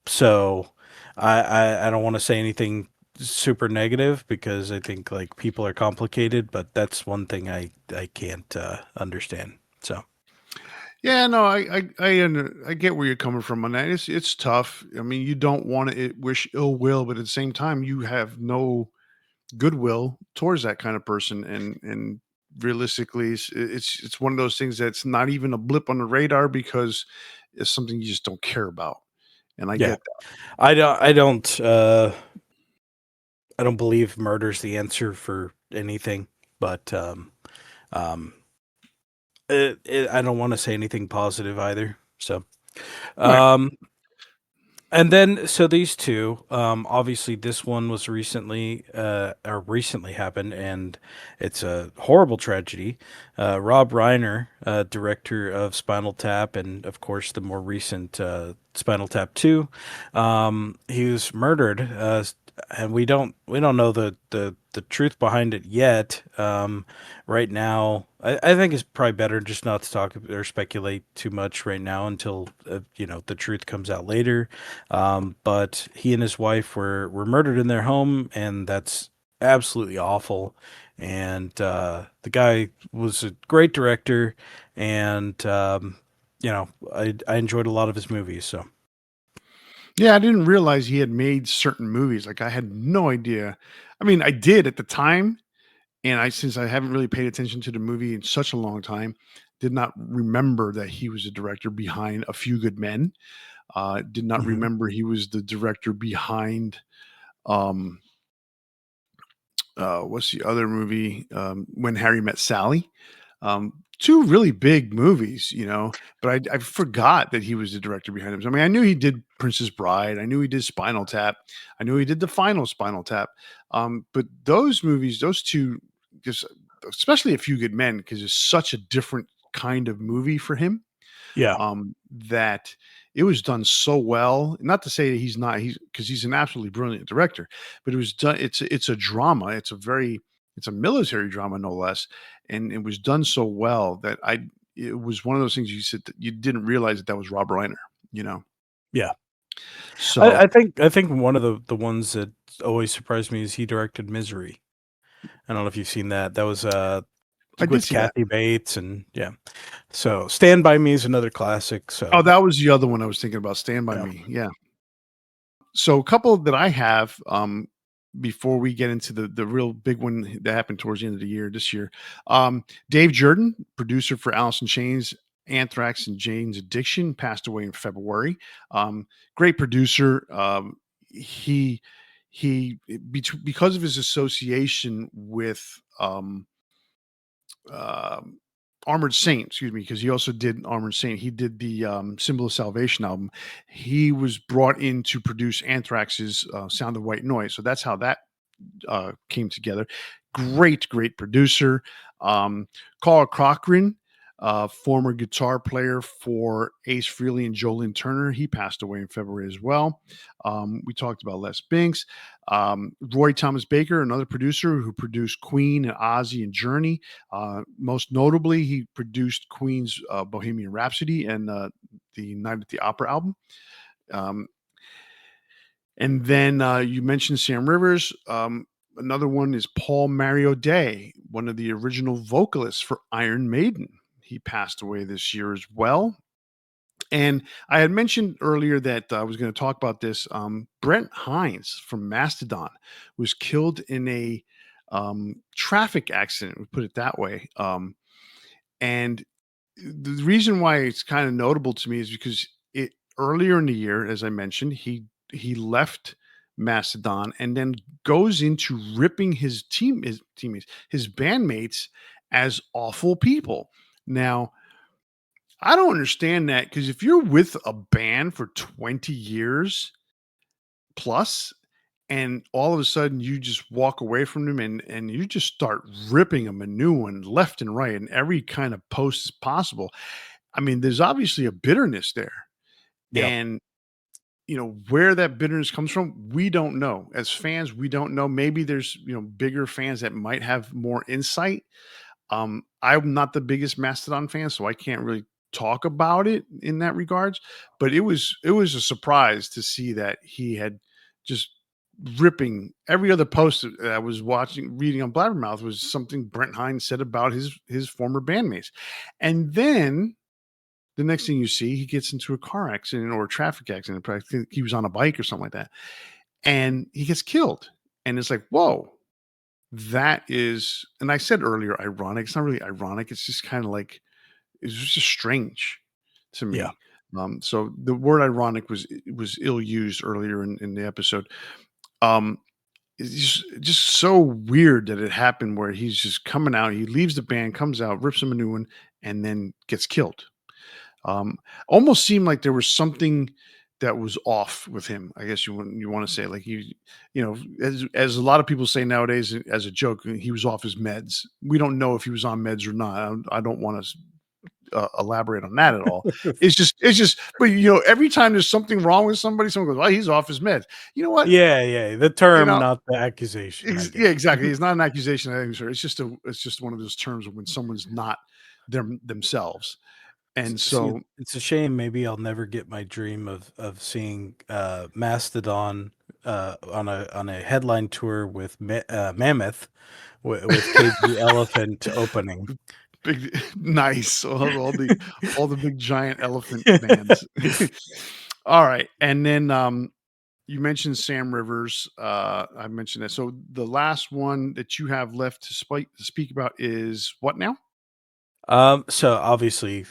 so I don't want to say anything super negative, because I think like people are complicated, but that's one thing I can't understand. So Yeah, no, I get where you're coming from on that. It's tough. I mean, you don't want to wish ill will, but at the same time, you have no goodwill towards that kind of person, and realistically, it's one of those things that's not even a blip on the radar because it's something you just don't care about, and I Yeah. get that. I don't believe murder's the answer for anything, but um I don't want to say anything positive either. So, Right. um and then so these two, obviously this one was recently or recently happened, and it's a horrible tragedy. Rob Reiner, director of Spinal Tap and of course the more recent Spinal Tap 2, he was murdered, and we don't know the truth behind it yet. Right now, I think it's probably better just not to talk or speculate too much right now until the truth comes out later. But he and his wife were murdered in their home, and that's absolutely awful. And the guy was a great director, and I enjoyed a lot of his movies. So Yeah, I didn't realize he had made certain movies. Like I had no idea. I mean, I did at the time, and I since I haven't really paid attention to the movie in such a long time, did not remember that he was a director behind A Few Good Men. Did not Mhm. remember he was the director behind um what's the other movie? When Harry Met Sally. Two really big movies, but I forgot that he was the director behind them. I mean, I knew he did Princess Bride. I knew he did Spinal Tap. I knew he did the final Spinal Tap. But those movies, those two, just especially A Few Good Men, because it's such a different kind of movie for him, Yeah. that it was done so well. Not to say that he's because he's an absolutely brilliant director, but it was done. It's a drama. It's a military drama, no less, and it was done so well that I. It was one of those things you said that you didn't realize that was Rob Reiner. You know, Yeah. so I think one of the ones that always surprised me is he directed Misery. I don't know if you've seen that. That was I did with see that. Kathy Bates, and yeah. So Stand by Me is another classic. Oh, So that was the other one I was thinking about. Stand by yeah. Me. Yeah. So a couple that I have, before we get into the real big one that happened towards the end of the year this year. Dave Jordan, producer for Alice in Chains, Anthrax, and Jane's Addiction, passed away in February. Great producer. He because of his association with um, Armored Saint, excuse me, because he also did Armored Saint. He did the Symbol of Salvation album. He was brought in to produce Anthrax's Sound of White Noise. So that's how that came together. Great producer. Um, Carl Cochran, former guitar player for Ace Frehley and Jolene Turner. He passed away in February as well. We talked about Les Binks. Roy Thomas Baker, another producer who produced Queen and Ozzy and Journey. Most notably, he produced Queen's Bohemian Rhapsody and the Night at the Opera album. Um, and then you mentioned Sam Rivers. Another one is Paul Mario Day, one of the original vocalists for Iron Maiden. He passed away this year as well. And I had mentioned earlier that I was going to talk about this. Brent Hines from Mastodon was killed in a traffic accident, we put it that way. And the reason why it's kind of notable to me is because it earlier in the year, as I mentioned, he left Mastodon and then goes into ripping his teammates, his bandmates as awful people. Now, I don't understand that because if you're with a band for 20 years plus and all of a sudden you just walk away from them and you just start ripping them a new one left and right and every kind of post is possible. I mean, there's obviously a bitterness there. Yeah. And where that bitterness comes from, we don't know. As fans, we don't know. Maybe there's, bigger fans that might have more insight. I'm not the biggest Mastodon fan, so I can't really talk about it in that regards. But it was a surprise to see that he had just ripping every other post that I was reading on Blabbermouth was something Brent Hines said about his former bandmates, and then the next thing you see, he gets into a car accident or a traffic accident. I think he was on a bike or something like that, and he gets killed. And it's like, whoa, that is, and I said earlier, ironic. It's not really ironic. It's just kind of like it's just strange to Yeah. me. So the word ironic was ill used earlier in the episode. Um, it's just so weird that it happened where he's just coming out. He leaves the band, comes out, rips him a new one, and then gets killed. Um, Almost seemed like there was something that was off with him. I guess you want to say like you know, as a lot of people say nowadays as a joke, he was off his meds. We don't know if he was on meds or not. I don't want to elaborate on that at all. It's just, but every time there's something wrong with somebody, someone goes, "Well, he's off his meds." You know what? Yeah, yeah, the You term, know, not the accusation, I get Yeah, it. exactly. It's not an accusation. I think, sir. It's just one of those terms when someone's not themselves, and See, so it's a shame, maybe I'll never get my dream of seeing, Mastodon, on a headline tour with Mammoth, with Cage the Elephant opening. big, nice. All the big giant elephant bands. All right, and then you mentioned Sam Rivers. I mentioned that. So the last one that you have left to speak about is what now? So obviously,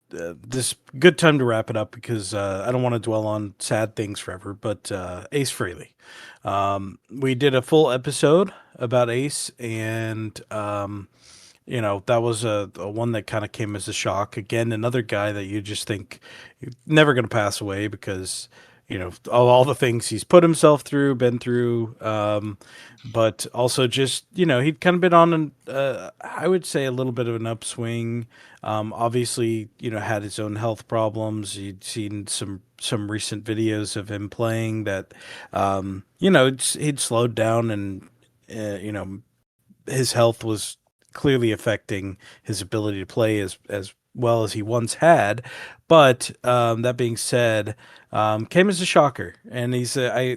this good time to wrap it up because I don't want to dwell on sad things forever. But Ace Frehley, we did a full episode about Ace, and that was a one that kind of came as a shock. Again, another guy that you just think never going to pass away because all the things he's put himself through, been through, but also just he'd kind of been on an I would say a little bit of an upswing. Obviously, had his own health problems. You'd seen some recent videos of him playing that, he'd slowed down and his health was clearly affecting his ability to play as well as he once had. But that being said, came as a shocker, and he's I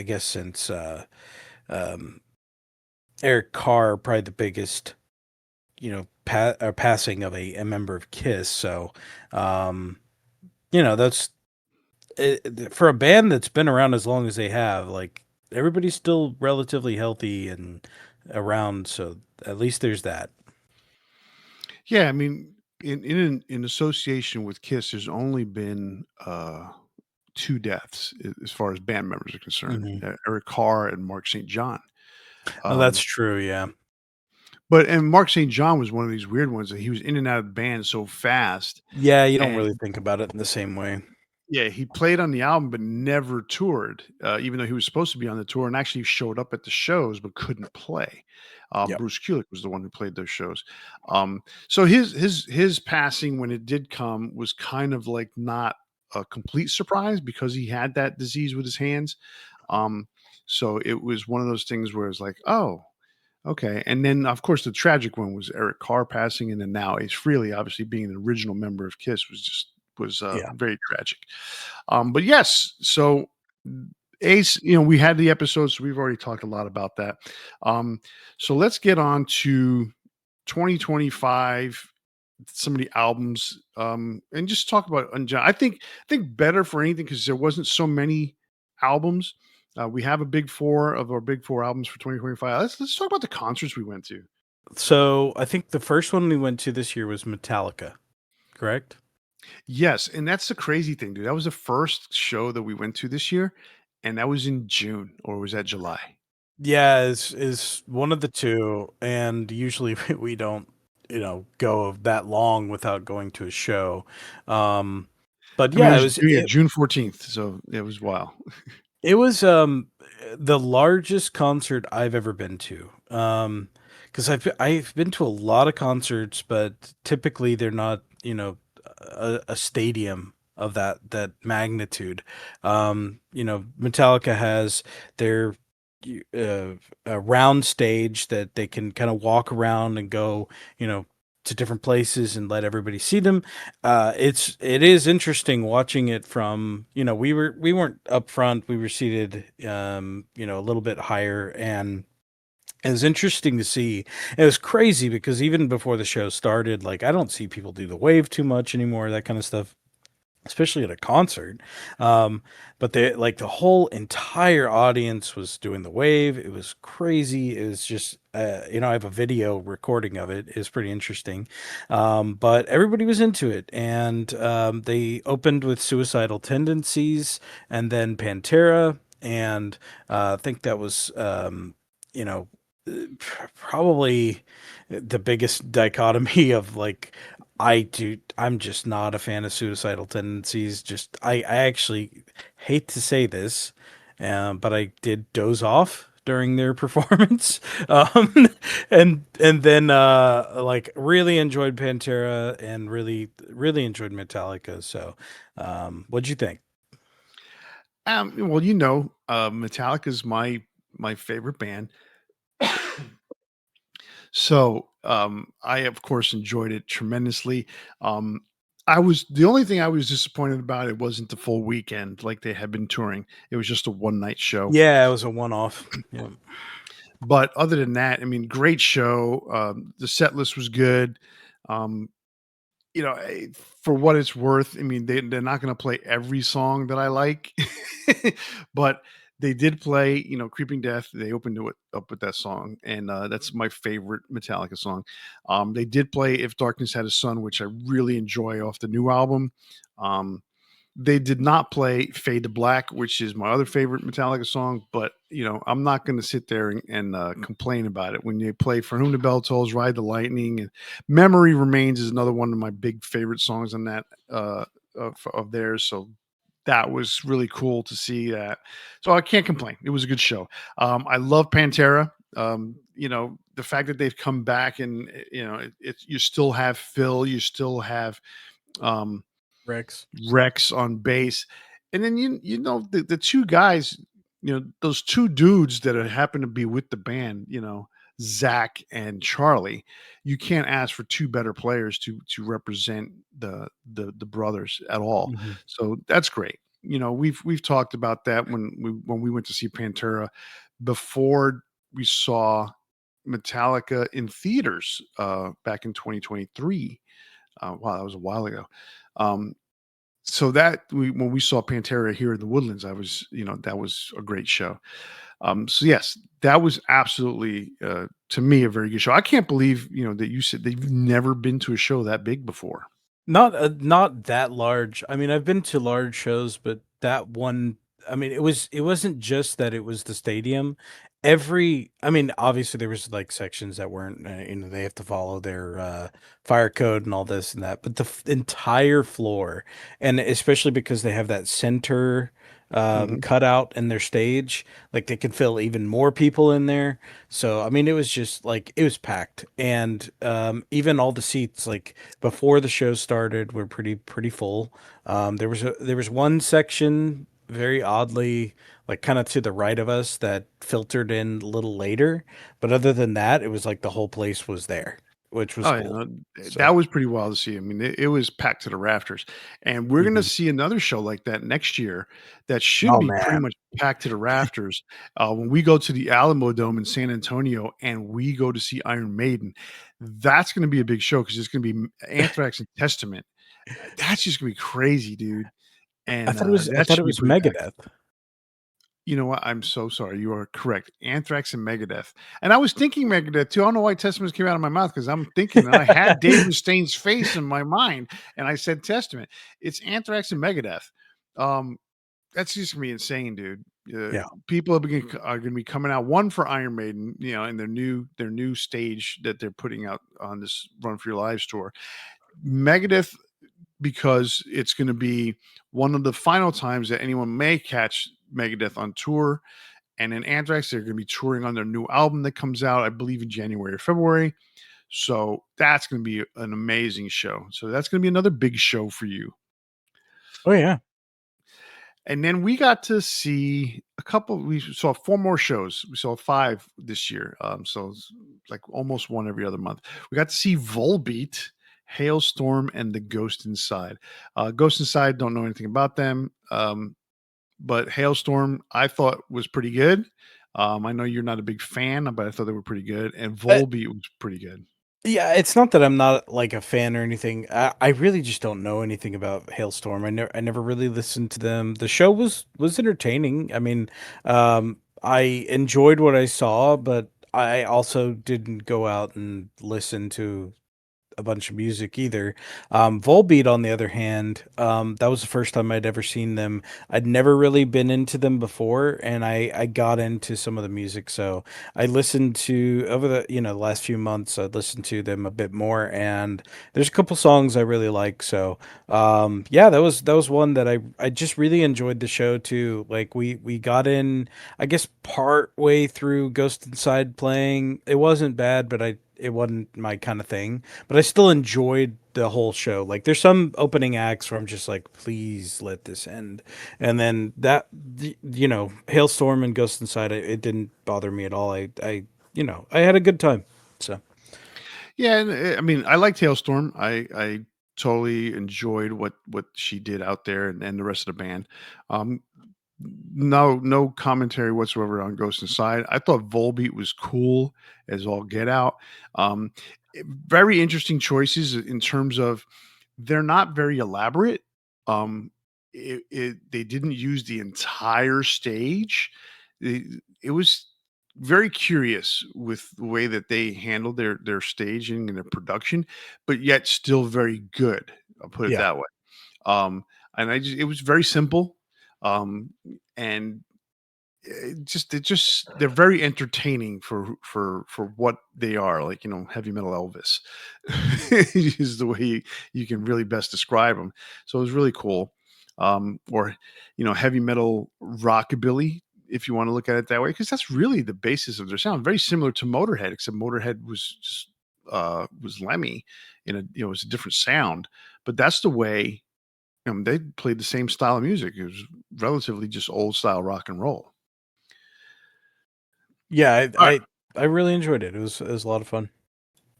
guess since um, Eric Carr, probably the biggest passing of a member of Kiss. So that's for a band that's been around as long as they have. Like everybody's still relatively healthy and around, so at least there's that. Yeah, I mean, in association with Kiss, there's only been two deaths as far as band members are concerned: Mhm. Eric Carr and Mark St. John. Oh, that's Um, true, yeah. and Mark St. John was one of these weird ones that he was in and out of the band so fast, Yeah, you don't and really think about it in the same way. yeah, he played on the album but never toured, even though he was supposed to be on the tour and actually showed up at the shows but couldn't play. Yep. Bruce Kulick was the one who played those shows. So his passing when it did come was kind of like not a complete surprise because he had that disease with his hands. Um, so it was one of those things where it's like, oh, okay. And then of course the tragic one was Eric Carr passing, and then now Ace Frehley, obviously being an original member of Kiss, was Yeah. very tragic. But yes, so Ace, we had the episode, so we've already talked a lot about that. So let's get on to 2025, some of the albums, and just talk about. I think better for anything because there wasn't so many albums. We have a big four of our big four albums for 2025. Let's talk about the concerts we went to. So, I think the first one we went to this year was Metallica, correct? Yes, and that's the crazy thing, dude. That was the first show that we went to this year, and that was in June, or was that July? Yeah, is one of the 2, and usually we don't, go that long without going to a show. Um, but I mean, it yeah, was June 14th, so it was wild. it was, the largest concert I've ever been to. Because I've been to a lot of concerts, but typically they're not, a stadium of that magnitude. Metallica has their a round stage that they can kind of walk around and go, to different places and let everybody see them. It is interesting watching it from, we weren't up front, we were seated a little bit higher, and it was interesting to see. It was crazy because even before the show started, like I don't see people do the wave too much anymore, that kind of stuff. especially at a concert. Um, but they like the whole entire audience was doing the wave. It was crazy. It was just I have a video recording of it. It's pretty interesting. But everybody was into it, and they opened with Suicidal Tendencies, and then Pantera, and I think that was you know probably the biggest dichotomy of like I'm just not a fan of Suicidal Tendencies. Just I actually hate to say this, but I did doze off during their performance. Um, and then like really enjoyed Pantera and really enjoyed Metallica. So what'd you think? Well, Metallica's my favorite band. So, I of course enjoyed it tremendously. Um, I was the only thing I was disappointed about it wasn't the full weekend like they had been touring. It was just a one night show. Yeah, it was a one off. Yeah. But other than that, I mean, great show. The set list was good. Um, for what it's worth, I mean, they're not going to play every song that I like, but they did play, Creeping Death. They opened it up with that song, and that's my favorite Metallica song. They did play If Darkness Had a Sun, which I really enjoy off the new album. Um, they did not play Fade to Black, which is my other favorite Metallica song, but I'm not going to sit there and complain about it. When they play For Whom the Bell Tolls, Ride the Lightning, and Memory Remains is another one of my big favorite songs on that of theirs. So that was really cool to see that. So I can't complain. It was a good show. I love Pantera. The fact that they've come back and you still have Phil, you still have um, Rex. Rex on bass, and then the two guys, those two dudes that happen to be with the band, Zach and Charlie. You can't ask for two better players to represent the brothers at all. Hmm. So that's great. We've talked about that when we went to see Pantera before we saw Metallica in theaters back in 2023. Wow, that was a while ago. Um, so when we saw Pantera here in the Woodlands, that was a great show. So yes, that was absolutely to me a very good show. I can't believe that you said that you've never been to a show that big before. Not that large. I mean, I've been to large shows, but that one, I mean, it wasn't just that it was the stadium. I mean, obviously there was like sections that weren't, they have to follow their fire code and all this and that, but the entire floor, and especially because they have that center Mhm. cutout in their stage, like they can fill even more people in there. So, I mean, it was just like it was packed, and even all the seats like before the show started were pretty full. There was one section very oddly like kind of to the right of us that filtered in a little later, but other than that, it was like the whole place was there, which was Oh yeah, cool. that So, was pretty wild to see. I mean, it was packed to the rafters, and we're gonna mhm. see another show like that next year. That should Oh be pretty man. much packed to the rafters when we go to the Alamo Dome in San Antonio, and we go to see Iron Maiden. That's going to be a big show because it's going to be Anthrax and Testament. That's just going to be crazy, dude. And I that thought it should be was pretty packed. Megadeth. You know what? I'm so sorry. You are correct. Anthrax and Megadeth. And I was thinking Megadeth too. I don't know why Testament came out of my mouth because I'm thinking, and I had Dave Mustaine's face in my mind, and I said Testament. It's Anthrax and Megadeth. Um, that's just gonna be insane, dude. Yeah. People are gonna be coming out. One for Iron Maiden, in their new stage that they're putting out on this Run for Your Lives tour. Megadeth because it's going to be one of the final times that anyone may catch Megadeth on tour. And in Anthrax, they're going to be touring on their new album that comes out, I believe, in January or February. So that's going to be an amazing show. So that's going to be another big show for you. Oh yeah. And then we got to see we saw four more shows. We saw five this year. So it's like almost one every other month. We got to see Volbeat, Hailstorm, and The Ghost Inside. Ghost Inside, don't know anything about them. But Hailstorm, I thought was pretty good. I know you're not a big fan, but I thought they were pretty good. And Uh, Volbeat was pretty good. Yeah, it's not that I'm not like a fan or anything. I really just don't know anything about Hailstorm. I never really listened to them. The show was entertaining. I mean, I enjoyed what I saw, but I also didn't go out and listen to a bunch of music either. Volbeat, on the other hand, that was the first time I'd ever seen them. I'd never really been into them before, and I got into some of the music. So I listened to over the the last few months. I listened to them a bit more, and there's a couple songs I really like. So yeah, that was one that I just really enjoyed the show too. Like we got in, I guess, part way through Ghost Inside playing. It wasn't bad, but it wasn't my kind of thing, but I still enjoyed the whole show. Like there's some opening acts where I'm just like, please let this end. And then Hailstorm and Ghost Inside, it didn't bother me at all. I had a good time. So Yeah, and I mean, I liked Hailstorm. I totally enjoyed what she did out there, and the rest of the band. Um, no commentary whatsoever on Ghost Inside. I thought Volbeat was cool as all get out. Um, Very interesting choices in terms of they're not very elaborate. They didn't use the entire stage. It was very curious with the way that they handled their staging and their production, but yet still very good. I'll put it yeah. that way. Um, and it was very simple, um, and they're very entertaining for what they are, like, heavy metal Elvis is the way you can really best describe them. So it was really cool. Or heavy metal rockabilly, if you want to look at it that way, because that's really the basis of their sound. Very similar to Motorhead, except Motorhead was Lemmy in it was a different sound, but that's the way they played the same style of music. It was relatively just old style rock and roll. Yeah, All right. I really enjoyed it. It was a lot of fun.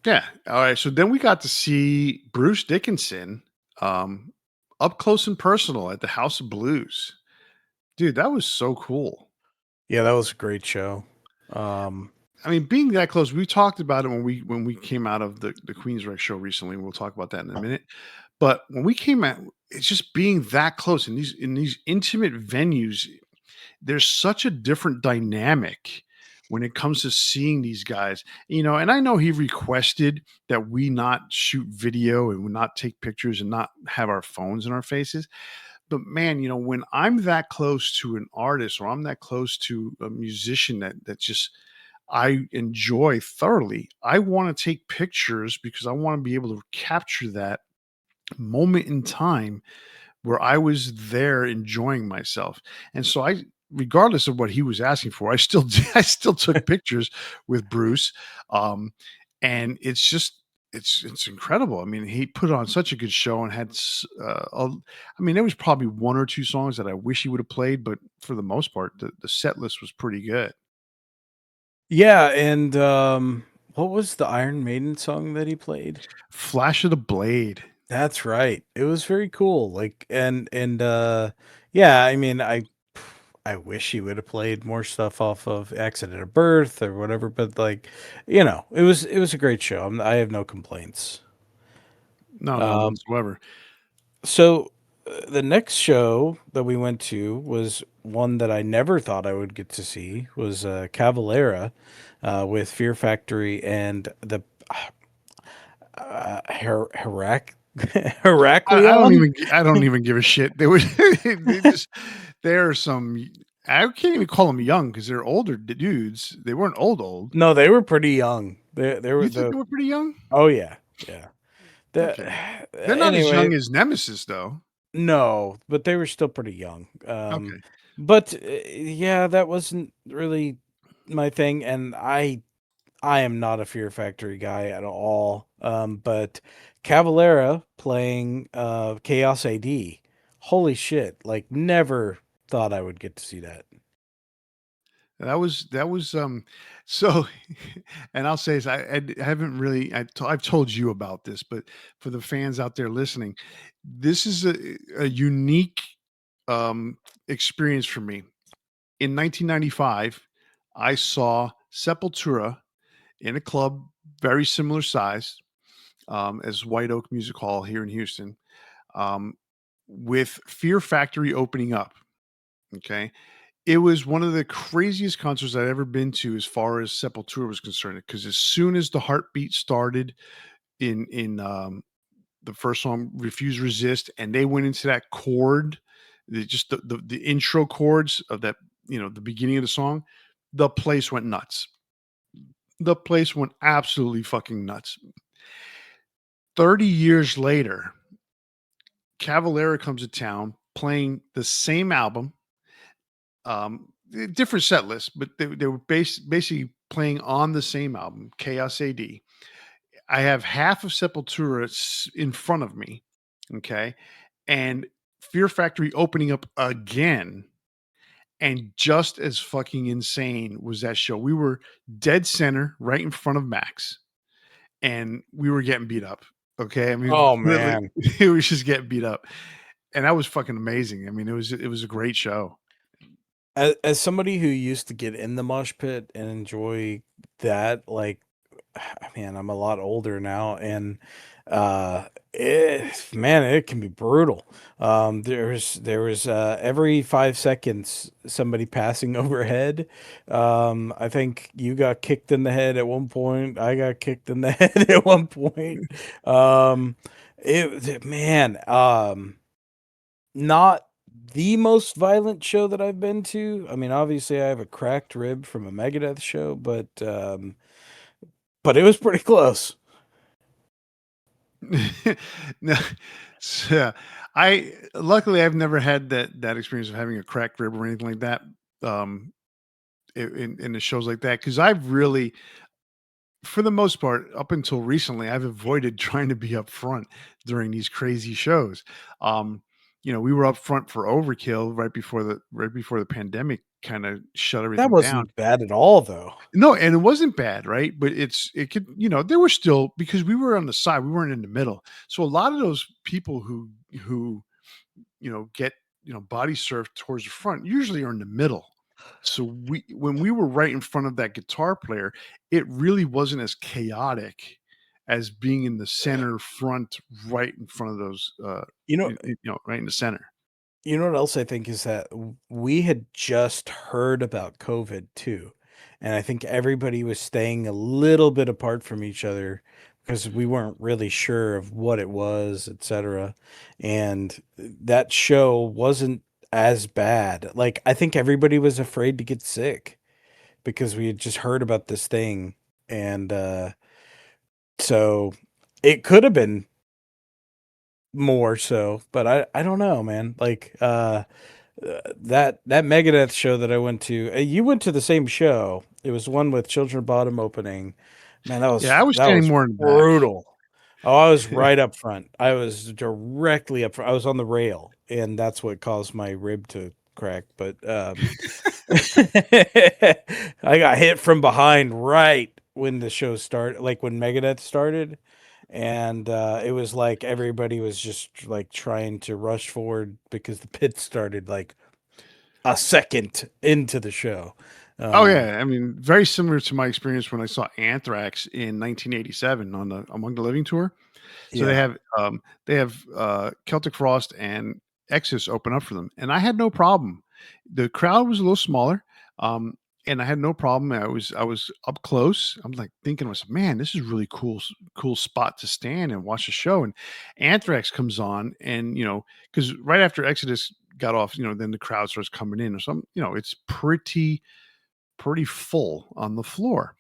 Yeah. All right. So then we got to see Bruce Dickinson um, up close and personal at the House of Blues. Dude, that was so cool. Yeah, that was a great show. Um I mean, being that close, we talked about it when we came out of the Queensrÿche show recently. We'll talk about that in a minute. But when we came out, it's just being that close in these intimate venues. There's such a different dynamic when it comes to seeing these guys, and I know he requested that we not shoot video and we not take pictures and not have our phones in our faces. But man, when I'm that close to an artist or I'm that close to a musician that just I enjoy thoroughly, I want to take pictures because I want to be able to capture that moment in time where I was there enjoying myself. And so regardless of what he was asking for, I still I still took pictures with Bruce. Um, and it's incredible. I mean, he put on such a good show and I mean, there was probably one or two songs that I wish he would have played, but for the most part, the set list was pretty good. yeah, and what was the Iron Maiden song that he played? Flash of the Blade. That's right. It was very cool. Like yeah, I mean, I wish he would have played more stuff off of Accident of Birth or whatever, but like, it was a great show. I have no complaints. No, none Um whatsoever. so the next show that we went to was one that I never thought I would get to see was Cavalera with Fear Factory and the Heraklion. I don't even give a shit. They would they just there are some I can't even call them young because they're older dudes. They weren't old. No, they were pretty young. They were You think the they were pretty young? Oh yeah, yeah. The Okay. They're not as anyway, young as Nemesis though. no, but they were still pretty young. Okay. But yeah, that wasn't really my thing, and I am not a Fear Factory guy at all. But Cavalera playing Chaos AD, holy shit! Like never thought I would get to see that. That was so and I'll say this, I haven't really I've told you about this, but for the fans out there listening, this is a unique um experience for me. In 1995, I saw Sepultura in a club very similar size as White Oak Music Hall here in Houston, um, with Fear Factory opening up. Okay. It was one of the craziest concerts I'd ever been to as far as Sepultura was concerned. Because as soon as the heartbeat started in the first song, Refuse Resist, and they went into that chord, just the intro chords of that, the beginning of the song, the place went nuts. The place went absolutely fucking nuts. 30 years later, Cavalera comes to town playing the same album, different set lists, but they were basically playing on the same album, Chaos AD. I have half of Sepultura in front of me, okay, and Fear Factory opening up again, and just as fucking insane was that show. We were dead center, right in front of Max, and we were getting beat up. Okay, I mean, Oh literally, man. it was just getting beat up, and that was fucking amazing. I mean, it was a great show. As somebody who used to get in the mosh pit and enjoy that, like, man, I'm a lot older now, and man, it can be brutal. There was every 5 seconds somebody passing overhead. I think you got kicked in the head at one point. I got kicked in the head at one point. Um, man, not the most violent show that I've been to. I mean, obviously, I have a cracked rib from a Megadeth show, but it was pretty close. No, so, I luckily I've never had that experience of having a cracked rib or anything like that. Um, in the shows like that, because I've really, for the most part, up until recently, I've avoided trying to be up front during these crazy shows. Um, we were up front for Overkill right before the pandemic kind of shut That everything down. wasn't bad at all, though. No, and it wasn't bad, right? But it could, there were still, because we were on the side, we weren't in the middle. So a lot of those people who get, body surfed towards the front usually are in the middle. So when we were right in front of that guitar player, it really wasn't as chaotic as being in the center front, right in front of those, You know, right in the center. you know what else I think is that we had just heard about COVID too, and I think everybody was staying a little bit apart from each other because we weren't really sure of what it was, etc. And that show wasn't as bad. Like, I think everybody was afraid to get sick because we had just heard about this thing, and so it could have been more so, but I don't know, man. Like, that Megadeth show that I went to, you went to the same show. It was one with Children of Bottom opening. Man, that Yeah, was I was that standing was more in the back. brutal. Oh, I was right up front. I was directly up front. I was on the rail, and that's what caused my rib to crack. But I got hit from behind right when the show started, like when Megadeth started, and it was like everybody was just like trying to rush forward because the pit started like a second into the show. Oh Um, yeah, I mean, very similar to my experience when I saw Anthrax in 1987 on the Among the Living tour. So yeah, they have Celtic Frost and Exodus open up for them, and I had no problem. The crowd was a little smaller, um, and I had no problem. I was up close. I'm like thinking to myself, man, this is really cool spot to stand and watch the show. And Anthrax comes on, and because right after Exodus got off, then the crowd starts coming in, or something. It's pretty full on the floor.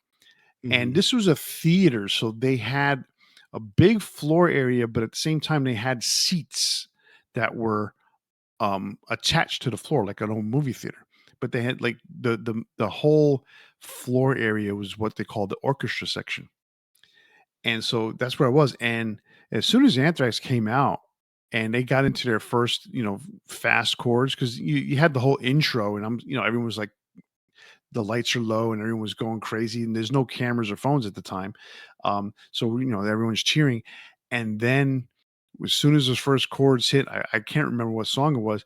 And mhm. this was a theater, so they had a big floor area, but at the same time, they had seats that were attached to the floor, like an old movie theater. But they had like the whole floor area was what they called the orchestra section, and so that's where I was. And as soon as Anthrax came out, and they got into their first, fast chords, because you had the whole intro, and everyone was like, the lights are low and everyone was going crazy, and there's no cameras or phones at the time. So everyone's cheering. And then as soon as those first chords hit, I can't remember what song it was.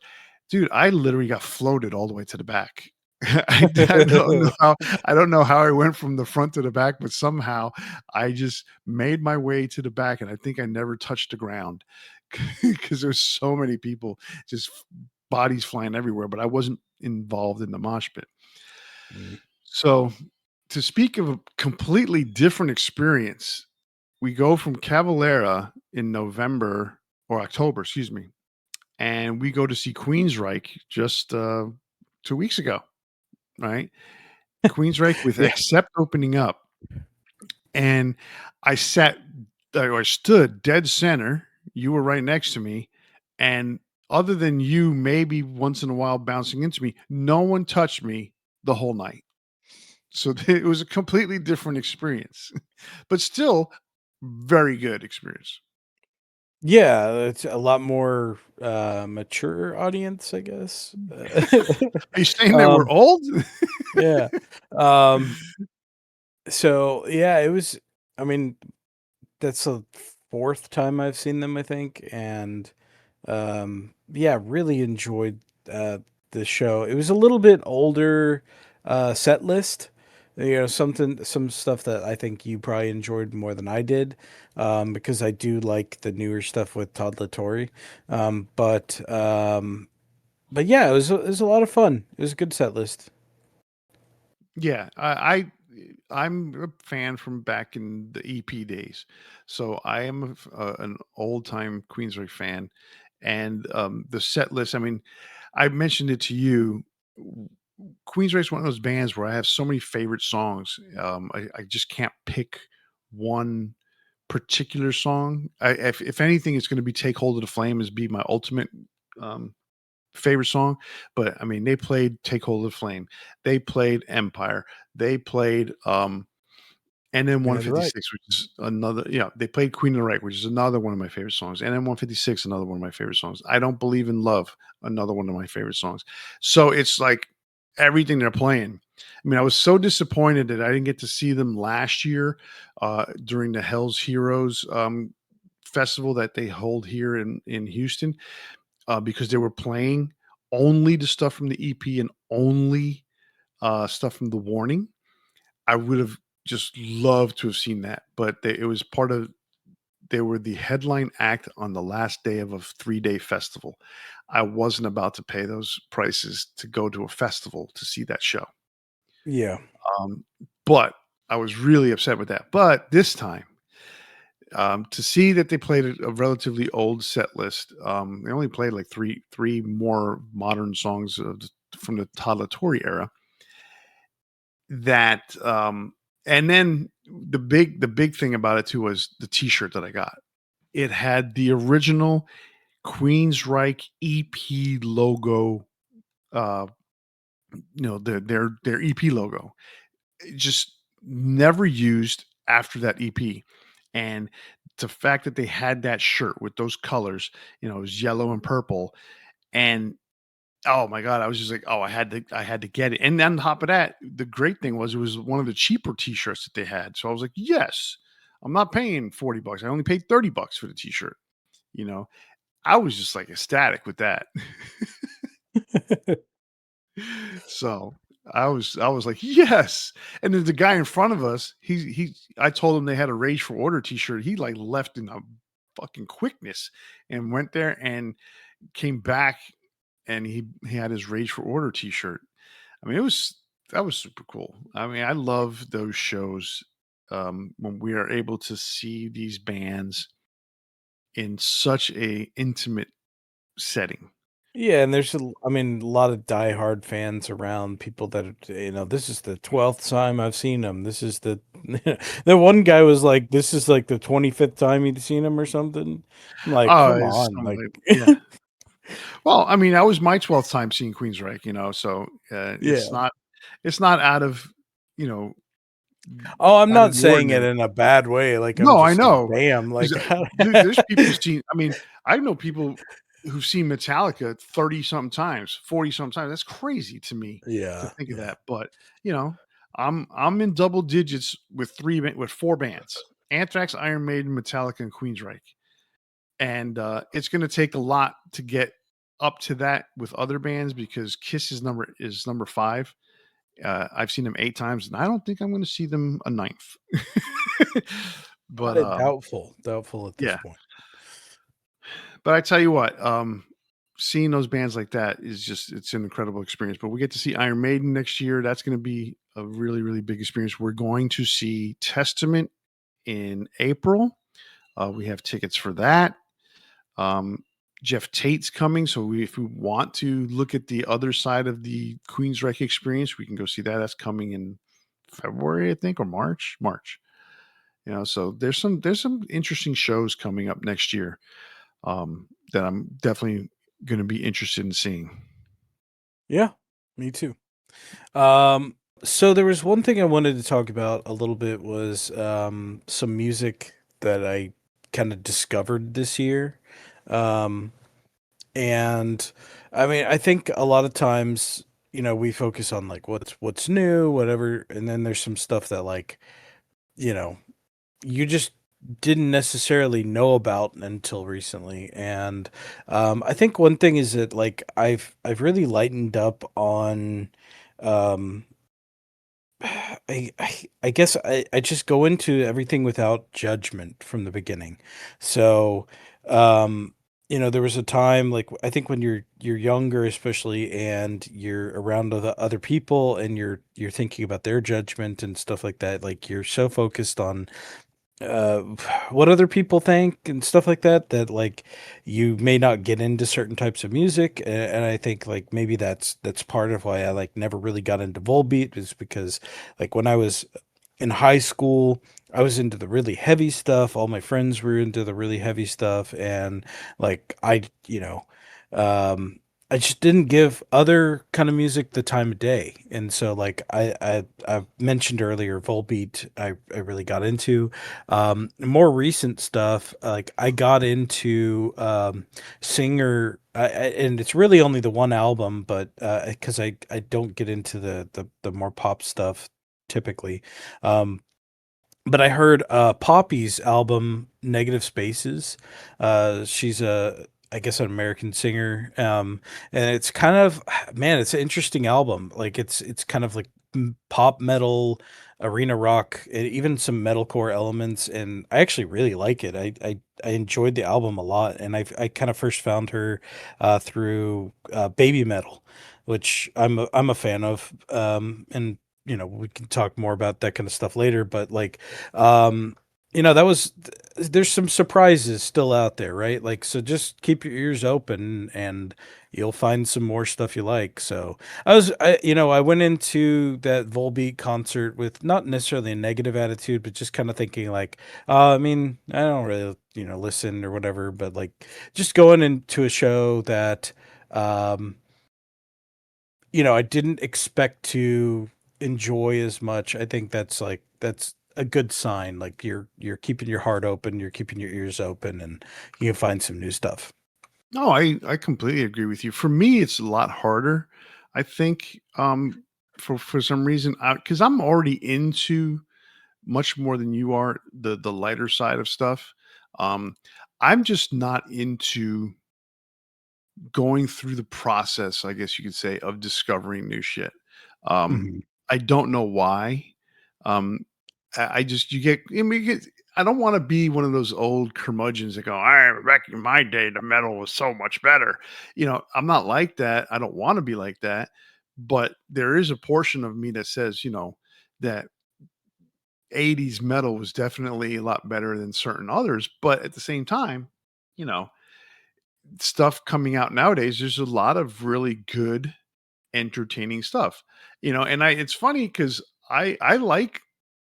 Dude, I literally got floated all the way to the back. I don't know how I went from the front to the back, but somehow I just made my way to the back, and I think I never touched the ground because there's so many people, just bodies flying everywhere, but I wasn't involved in the mosh pit. Mm. So, to speak of a completely different experience, we go from Cavalera in November or October, excuse me, and we go to see Queensryche just 2 weeks ago, right? Queensryche with Yeah. Accept opening up, and I sat or I stood dead center. You were right next to me, and other than you, maybe once in a while bouncing into me, no one touched me the whole night. So it was a completely different experience, but still very good experience. Yeah, it's a lot more mature audience, I guess. Are you saying that we're um, old? yeah. Um, so yeah, it was. I mean, that's the fourth time I've seen them, I think, and yeah, really enjoyed the show. It was a little bit older set list. You know, some stuff that I think you probably enjoyed more than I did, because I do like the newer stuff with Todd La Torre. Um, but um, but yeah, it was a lot of fun. It was a good set list. Yeah, I'm a fan from back in the EP days, so I am an old time Queensrÿche fan, and the set list. I mean, I mentioned it to you. Queensrÿche is one of those bands where I have so many favorite songs. I just can't pick one particular song. If anything, it's going to be "Take Hold of the Flame" as be my ultimate um, favorite song, but I mean, they played Take Hold of the Flame, they played Empire, they played NM Queen of the Right. 156, which is another, yeah, they played Queen of the Right, which is another one of my favorite songs. NM 156, another one of my favorite songs. I Don't Believe in Love, another one of my favorite songs. So it's like everything they're playing. I mean, I was so disappointed that I didn't get to see them last year during the Hell's Heroes festival that they hold here in Houston, because they were playing only the stuff from the EP and only stuff from the Warning. I would have just loved to have seen that, but it was part of. They were the headline act on the last day of a 3-day festival. I wasn't about to pay those prices to go to a festival to see that show. Yeah. Um, but I was really upset with that. But this time, to see that they played a relatively old set list, they only played like three more modern songs from the Todd La Torre era. That and then the big thing about it too was the T-shirt that I got. It had the original Queensryche EP logo, uh, their EP logo. It just never used after that EP. And the fact that they had that shirt with those colors, it was yellow and purple. And oh my god, I was just like, "Oh, I had to get it." And then on top of that, the great thing was it was one of the cheaper t-shirts that they had. So I was like, "Yes, I'm not paying 40 bucks. I only paid 30 bucks for the t-shirt." You know, I was just like ecstatic with that. So I was like, "Yes." And then the guy in front of us, I told him they had a Rage for Order t-shirt. He like left in a fucking quickness and went there and came back, and he had his Rage for Order t-shirt. I mean, that was super cool. I mean, I love those shows when we are able to see these bands in such a intimate setting. Yeah, and I mean, a lot of diehard fans around, people that this is the 12th time I've seen him. This is the the one guy was like, this is like the 25th time he'd seen him or something. I'm like, Oh, come it's on, like, something, yeah. Well, I mean, that was my 12th time seeing Queensryche, so it's yeah. not you know Oh, I'm out of not the saying it ordinary. in a bad way. Like, I'm No, I just like, know. damn, 'Cause, like, dude, there's people seen. I mean, I know people who've seen Metallica 30 something times, 40 something times. That's crazy to me to yeah, think of yeah, that. But you know, I'm in double digits with with four bands: Anthrax, Iron Maiden, Metallica, and Queensryche. And it's going to take a lot to get up to that with other bands because Kiss is number 5. I've seen them 8 times, and I don't think I'm gonna see them a ninth. But, Doubtful at this yeah. point. But I tell you what, seeing those bands like that is just it's an incredible experience. But we get to see Iron Maiden next year. That's gonna be a really, really big experience. We're going to see Testament in April. We have tickets for that. Um, Jeff Tate's coming, so if we want to look at the other side of the Queensryche experience, we can go see that. That's coming in February, I think, or March. March. So there's some interesting shows coming up next year, that I'm definitely going to be interested in seeing. Yeah, me too. Um, so there was one thing I wanted to talk about a little bit was some music that I kind of discovered this year. Um, and I mean, I think a lot of times, we focus on like what's new, whatever, and then there's some stuff that like, you know, you just didn't necessarily know about until recently. And I think one thing is that like I've really lightened up on um I guess I just go into everything without judgment from the beginning. So, um, there was a time like I think when you're younger, especially, and you're around other people, and you're thinking about their judgment and stuff like that. Like you're so focused on uh what other people think and stuff like that, that like you may not get into certain types of music, and I think like maybe that's part of why I like never really got into Volbeat, is because like when I was in high school I was into the really heavy stuff, all my friends were into the really heavy stuff, and like um I just didn't give other kind of music the time of day. And so like I mentioned earlier, Volbeat I really got into. More recent stuff, like I got into singer, and it's really only the one album, but because I don't get into the more pop stuff typically. Um, but I heard Poppy's album, Negative Spaces. She's I guess an American singer. And it's kind of, man, it's an interesting album. Like it's kind of like pop metal, arena rock, even some metalcore elements, and I actually really like it. I enjoyed the album a lot, and I kind of first found her through Baby Metal, which I'm a fan of. And we can talk more about that kind of stuff later, but like um that was there's some surprises still out there, right? Like, so just keep your ears open and you'll find some more stuff you like. So I went into that Volbeat concert with not necessarily a negative attitude, but just kind of thinking like, I mean, I don't really, listen or whatever, but like just going into a show that um I didn't expect to enjoy as much. I think that's a good sign. Like you're keeping your heart open, you're keeping your ears open, and you can find some new stuff. No, I completely agree with you. For me, it's a lot harder. I think, for some reason, because I'm already into much more than you are the lighter side of stuff. Um, I'm just not into going through the process, I guess you could say, of discovering new shit. Um, Mhm. I don't know why. Um, I just you get I mean, I don't want to be one of those old curmudgeons that go, "I back in my day, the metal was so much better." I'm not like that. I don't want to be like that. But there is a portion of me that says, that 80s metal was definitely a lot better than certain others. But at the same time, you know, stuff coming out nowadays, there's a lot of really good, entertaining stuff. And it's funny because I like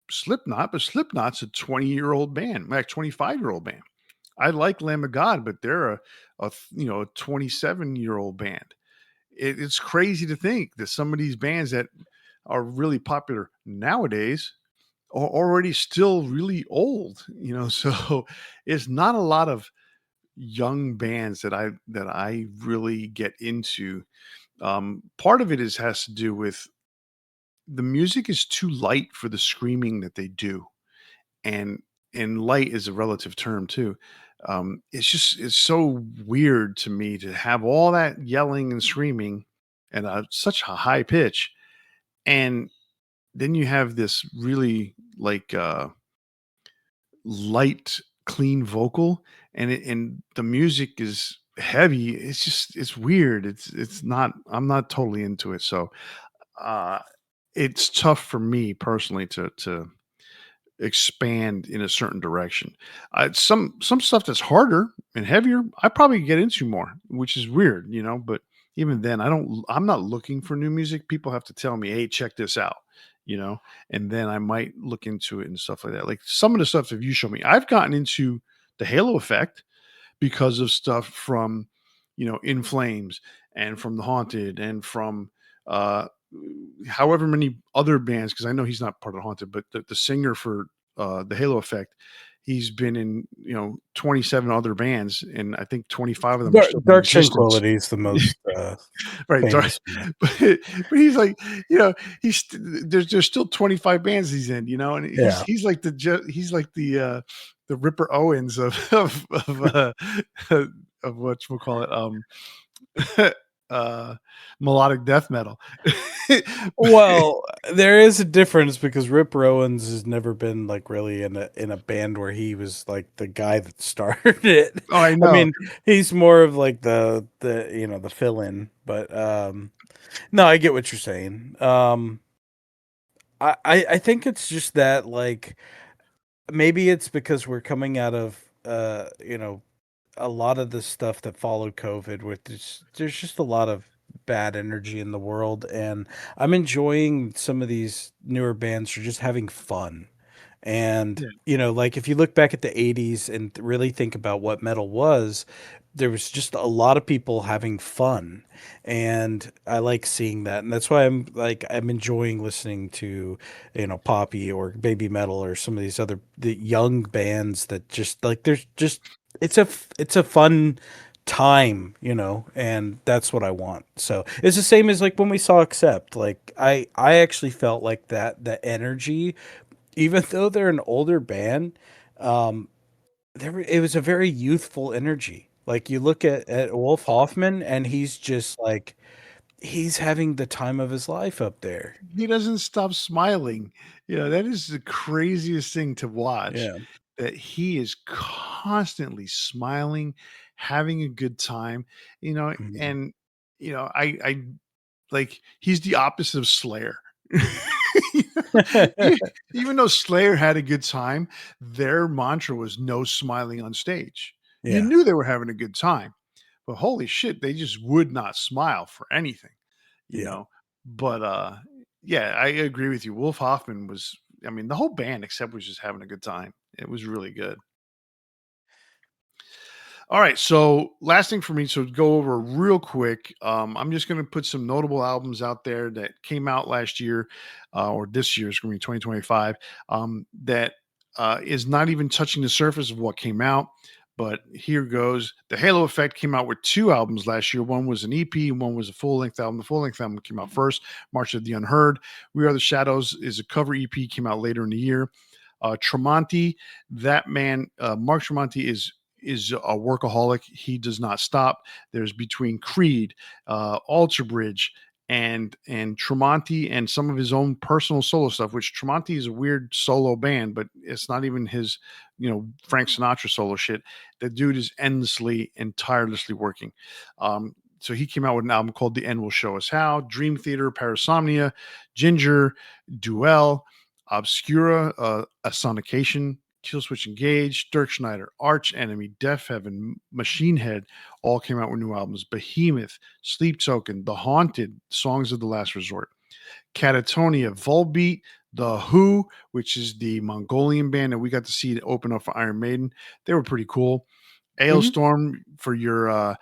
Slipknot, but Slipknot's a 20-year-old band, like 25-year-old band. I like Lamb of God, but they're a 27-year-old band. It's crazy to think that some of these bands that are really popular nowadays are already still really old. So it's not a lot of young bands that I really get into. Part of it has to do with the music is too light for the screaming that they do, and light is a relative term too. It's so weird to me to have all that yelling and screaming and such a high pitch, and then you have this really like light, clean vocal, and the music is heavy. It's just it's weird. It's not. I'm not totally into it. So uh, it's tough for me personally to expand in a certain direction. Some stuff that's harder and heavier, I probably get into more, which is weird, you know. But even then, I don't. I'm not looking for new music. People have to tell me, "Hey, check this out," you know, and then I might look into it and stuff like that. Like some of the stuff that you show me, I've gotten into the Halo Effect because of stuff from, In Flames and from The Haunted and from uh however many other bands, because I know he's not part of Haunted, but the singer for the Halo Effect, he's been in 27 other bands, and I think 25 of them are still in Dark existence. Tranquility is the most Right, famous one. but he's like, there's still 25 bands he's in, and he's Yeah. he's like he's like the Ripper Owens of of what we'll call it, uh melodic death metal. Well, there is a difference because Rip Owens has never been like really in a band where he was like the guy that started it. Oh, I I know. mean, he's more of like the fill-in, but no, I get what you're saying. I think it's just that like maybe it's because we're coming out of a lot of the stuff that followed COVID with there's just a lot of bad energy in the world, and I'm enjoying some of these newer bands who are just having fun. And Yeah. like if you look back at the 80s and really think about what metal was, there was just a lot of people having fun. And I like seeing that. And that's why I'm enjoying listening to, Poppy or Baby Metal or some of these other the young bands that just like there's just it's a fun time, and that's what I want. So it's the same as like when we saw Accept. Like I actually felt like that energy, even though they're an older band, um, it was a very youthful energy. Like you look at Wolf Hoffman, and he's just like he's having the time of his life up there. He doesn't stop smiling. That is the craziest thing to watch, Yeah. that he is constantly smiling, having a good time, Mhm. and I like he's the opposite of Slayer. E- Even though Slayer had a good time, their mantra was no smiling on stage. You Yeah. knew they were having a good time, but holy shit, they just would not smile for anything, you Yeah. know. But yeah, I agree with you. Wolf Hoffman was, I mean, the whole band except was just having a good time. It was really good. All right, so last thing for me, so to go over real quick, I'm just going to put some notable albums out there that came out last year, or this year is going to be 2025, that is not even touching the surface of what came out. But here goes. The Halo Effect came out with two albums last year. One was an EP, and one was a full length album. The full length album came out first. March of the Unheard. We Are the Shadows is a cover EP, came out later in the year. Tremonti, that man, Mark Tremonti is a workaholic. He does not stop. There's between Creed, Alter Bridge, and Tremonti, and some of his own personal solo stuff. Which Tremonti is a weird solo band, but it's not even his, Frank Sinatra solo shit. The dude is endlessly and tirelessly working. So he came out with an album called The End Will Show Us How, Dream Theater, Parasomnia, Ginger, Duel, Obscura, A Sonication, Killswitch Engage, Dirk Schneider, Arch Enemy, Deaf Heaven, Machine Head all came out with new albums. Behemoth, Sleep Token, The Haunted, Songs of the Last Resort, Catatonia, Volbeat, The Who, which is the Mongolian band that we got to see open up for Iron Maiden. They were pretty cool. Mhm. Ailstorm for your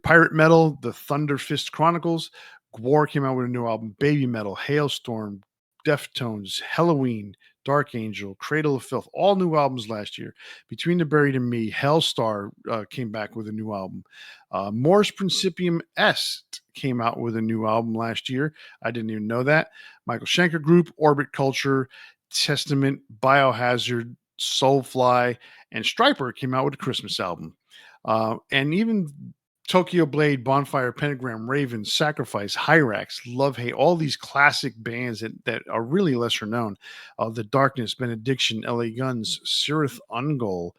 pirate metal, the Thunder Fist Chronicles. Gwar came out with a new album, Baby Metal, Hailstorm, Deftones, Halloween, Dark Angel, Cradle of Filth, all new albums last year. Between the Buried and Me, Hellstar came back with a new album. Morris Principium Est came out with a new album last year. I didn't even know that. Michael Schenker Group, Orbit Culture, Testament, Biohazard, Soulfly, and Striper came out with a Christmas album. And even Tokyo Blade, Bonfire, Pentagram, Raven, Sacrifice, Hyrax, Love Hate, all these classic bands that are really lesser known. The Darkness, Benediction, LA Guns, Sirith Ungol,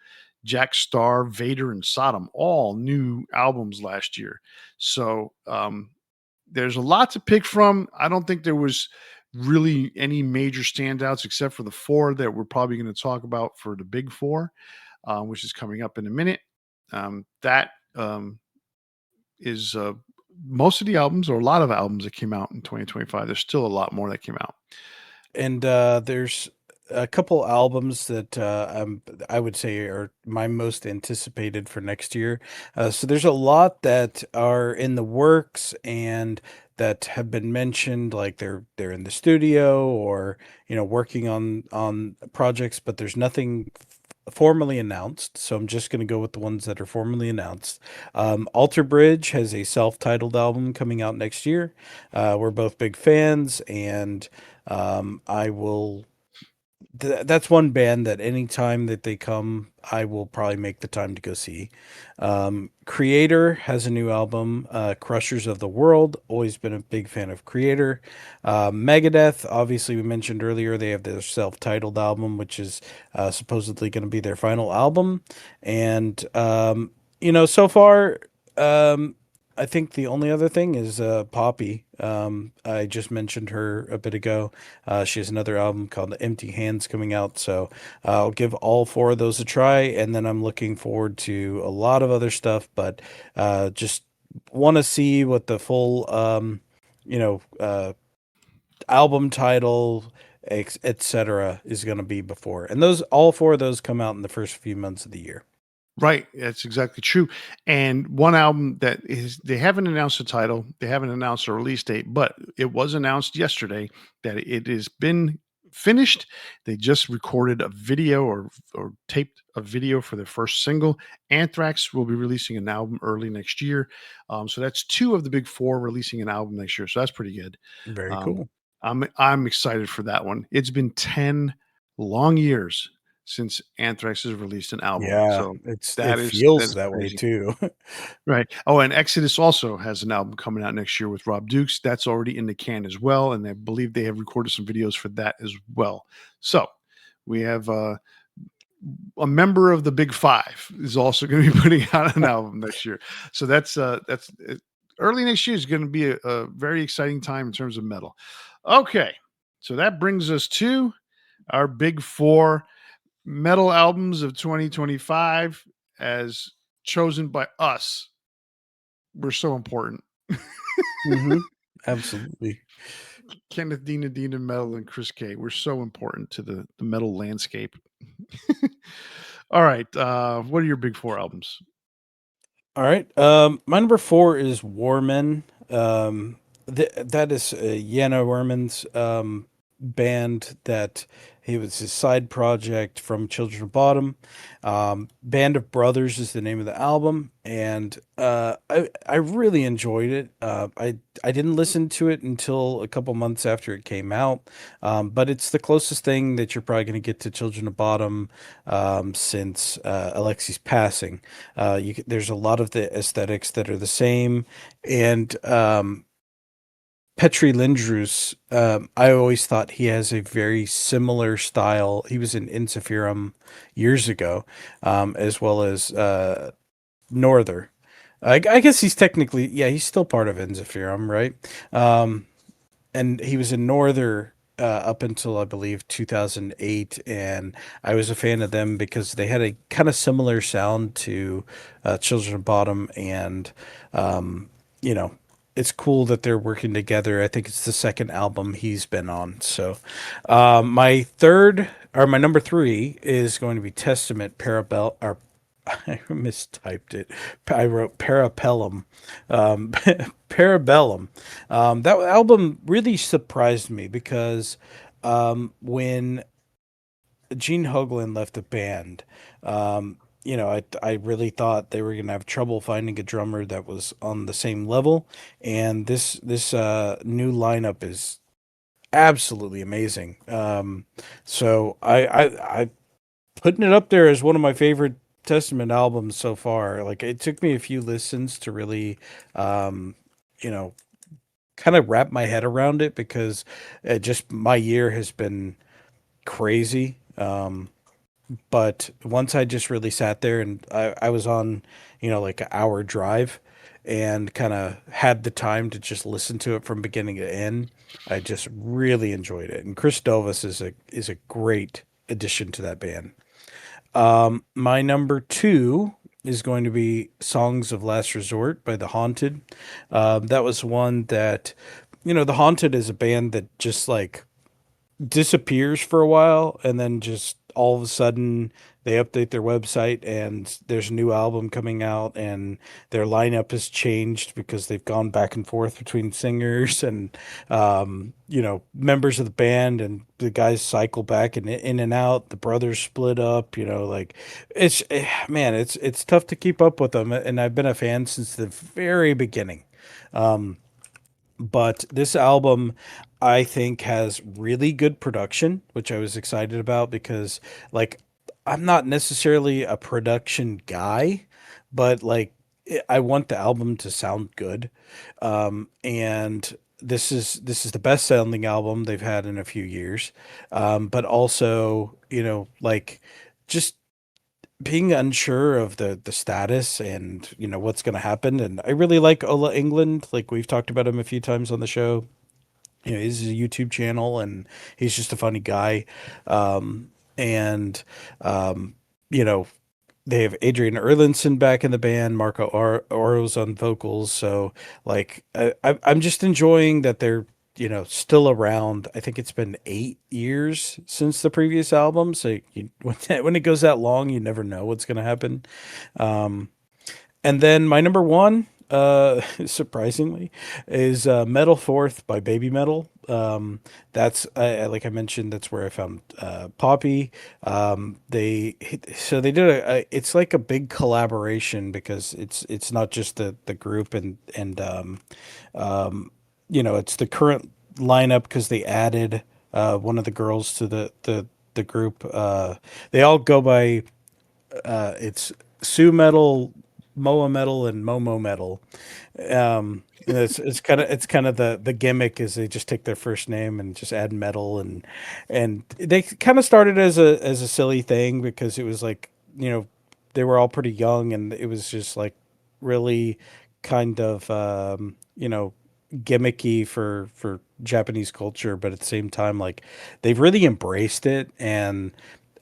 Jack Star, Vader, and Sodom, all new albums last year. So there's a lot to pick from. I don't think there was really any major standouts except for the four that we're probably going to talk about for the big four, which is coming up in a minute. That is most of the albums, or a lot of albums that came out in 2025. There's still a lot more that came out. And there's a couple albums that I would say are my most anticipated for next year. So there's a lot that are in the works and that have been mentioned, like they're in the studio or working on projects, but there's nothing formally announced. So I'm just going to go with the ones that are formally announced. Alter Bridge has a self-titled album coming out next year. We're both big fans, and I will. That's one band that anytime that they come, I will probably make the time to go see. Creator has a new album, Crushers of the World. Always been a big fan of Creator. Megadeth, obviously, we mentioned earlier, they have their self titled album, which is supposedly going to be their final album. And, so far, I think the only other thing is Poppy. I just mentioned her a bit ago. She has another album called Empty Hands coming out. So I'll give all four of those a try. And then I'm looking forward to a lot of other stuff, but just want to see what the full, album title, etc. is going to be before. And all four of those come out in the first few months of the year. Right, that's exactly true. And one album that is, they haven't announced a title, they haven't announced a release date, but it was announced yesterday that it has been finished. They just recorded a video or taped a video for their first single. Anthrax will be releasing an album early next year. So that's two of the big four releasing an album next year. So that's pretty good. Very cool. I'm excited for that one. It's been 10 long years since Anthrax has released an album. Yeah, So it feels that way crazy. too. Right. Oh, and Exodus also has an album coming out next year with Rob Dukes. That's already in the can as well. And I believe they have recorded some videos for that as well. So we have a member of the Big Five is also going to be putting out an album next year. So that's early next year is going to be a very exciting time in terms of metal. Okay. So that brings us to our big four metal albums of 2025 as chosen by us. We're so important. Mm-hmm. Absolutely. Kenneth Dina Metal and Chris K. We're so important to the metal landscape. All right. What are your big four albums? All right. My number 4 is Warman. That is Yana Werman's band that he was his side project from Children of Bottom. Band of Brothers is the name of the album, and I really enjoyed it. I didn't listen to it until a couple months after it came out, but it's the closest thing that you're probably going to get to Children of Bottom since Alexi's passing. There's a lot of the aesthetics that are the same, and Petri Lindroos, I always thought he has a very similar style. He was in Insephirum years ago, as well as Norther. I guess he's technically, yeah, he's still part of Insephirum, right? And he was in Norther up until I believe 2008, and I was a fan of them because they had a kind of similar sound to Children of Bottom, and you know, it's cool that they're working together. I think it's the second album he's been on. So, my number 3 is going to be Testament Parabellum. Or I mistyped it. I wrote Parabellum. Parabellum. That album really surprised me because when Gene Hoglan left the band, I really thought they were going to have trouble finding a drummer that was on the same level, and this new lineup is absolutely amazing. So I putting it up there as one of my favorite Testament album so far. Like it took me a few listens to really, um, you know, kind of wrap my head around it because just my year has been crazy. But once I just really sat there and I was on, like an hour drive and kind of had the time to just listen to it from beginning to end, I just really enjoyed it. And Chris Dovas is a great addition to that band. My number two is going to be Songs of Last Resort by The Haunted. That was one that, The Haunted is a band that just like disappears for a while and then just all of a sudden they update their website and there's a new album coming out and their lineup has changed because they've gone back and forth between singers and members of the band, and the guys cycle back and in and out, the brothers split up, like man, it's tough to keep up with them, and I've been a fan since the very beginning. But this album, I think, has really good production, which I was excited about because, like, I'm not necessarily a production guy, but like, I want the album to sound good. And this is the best sounding album they've had in a few years. But also, like, just being unsure of the status and what's going to happen. And I really like Ola England. Like we've talked about him a few times on the show. He's a YouTube channel and he's just a funny guy. And you know they have Adrian Erlinson back in the band, Marco Oro's on vocals. So like I'm just enjoying that they're still around. I think it's been 8 years since the previous album. So when it goes that long, you never know what's going to happen. Um, and then my number one, surprisingly, is Metal Fourth by Baby Metal. That's like I mentioned, that's where I found Poppy. So they did it's like a big collaboration because it's not just the group and um, it's the current lineup because they added one of the girls to the group. They all go by it's Sue Metal, Moa Metal, and Momo Metal. And it's kind of the gimmick is they just take their first name and just add metal, and they kind of started as a silly thing because it was like they were all pretty young and it was just like really kind of gimmicky for Japanese culture, but at the same time, like they've really embraced it, and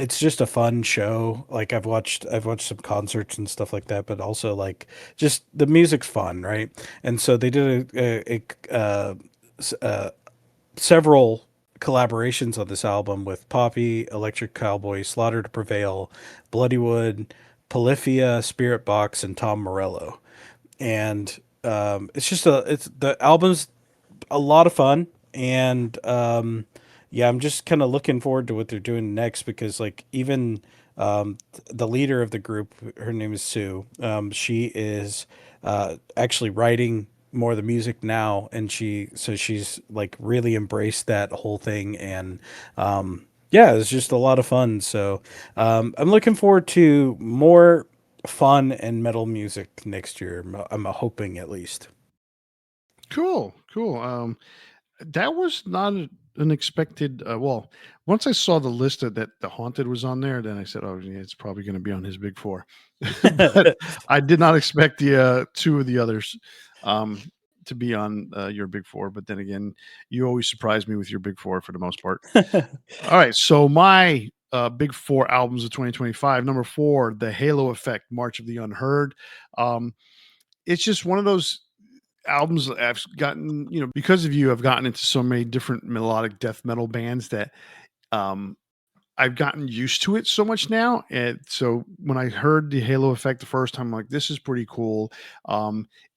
it's just a fun show. Like I've watched some concerts and stuff like that, but also like just the music's fun, right? And so they did s- uh, several collaborations on this album with Poppy, Electric Cowboy, Slaughter to Prevail, Bloodywood, Polyphia, Spirit Box, and Tom Morello. And it's the album's a lot of fun, and yeah, I'm just kind of looking forward to what they're doing next because like even the leader of the group, her name is Sue. She is actually writing more of the music now, and she's like really embraced that whole thing, and yeah, it's just a lot of fun. So I'm looking forward to more fun and metal music next year. I'm hoping at least. Cool, cool. That was not an expected. Well, once I saw the list that the Haunted was on there, then I said, "Oh, yeah, it's probably going to be on his big four." But I did not expect the two of the others um, to be on your big four. But then again, you always surprise me with your big four for the most part. All right, so my big four albums of 2025. Number four, The Halo Effect, March of the Unheard. Um, it's just one of those albums that I've gotten, because of you, I've gotten into so many different melodic death metal bands that um, I've gotten used to it so much now. And so when I heard the Halo Effect the first time, I'm like, this is pretty cool.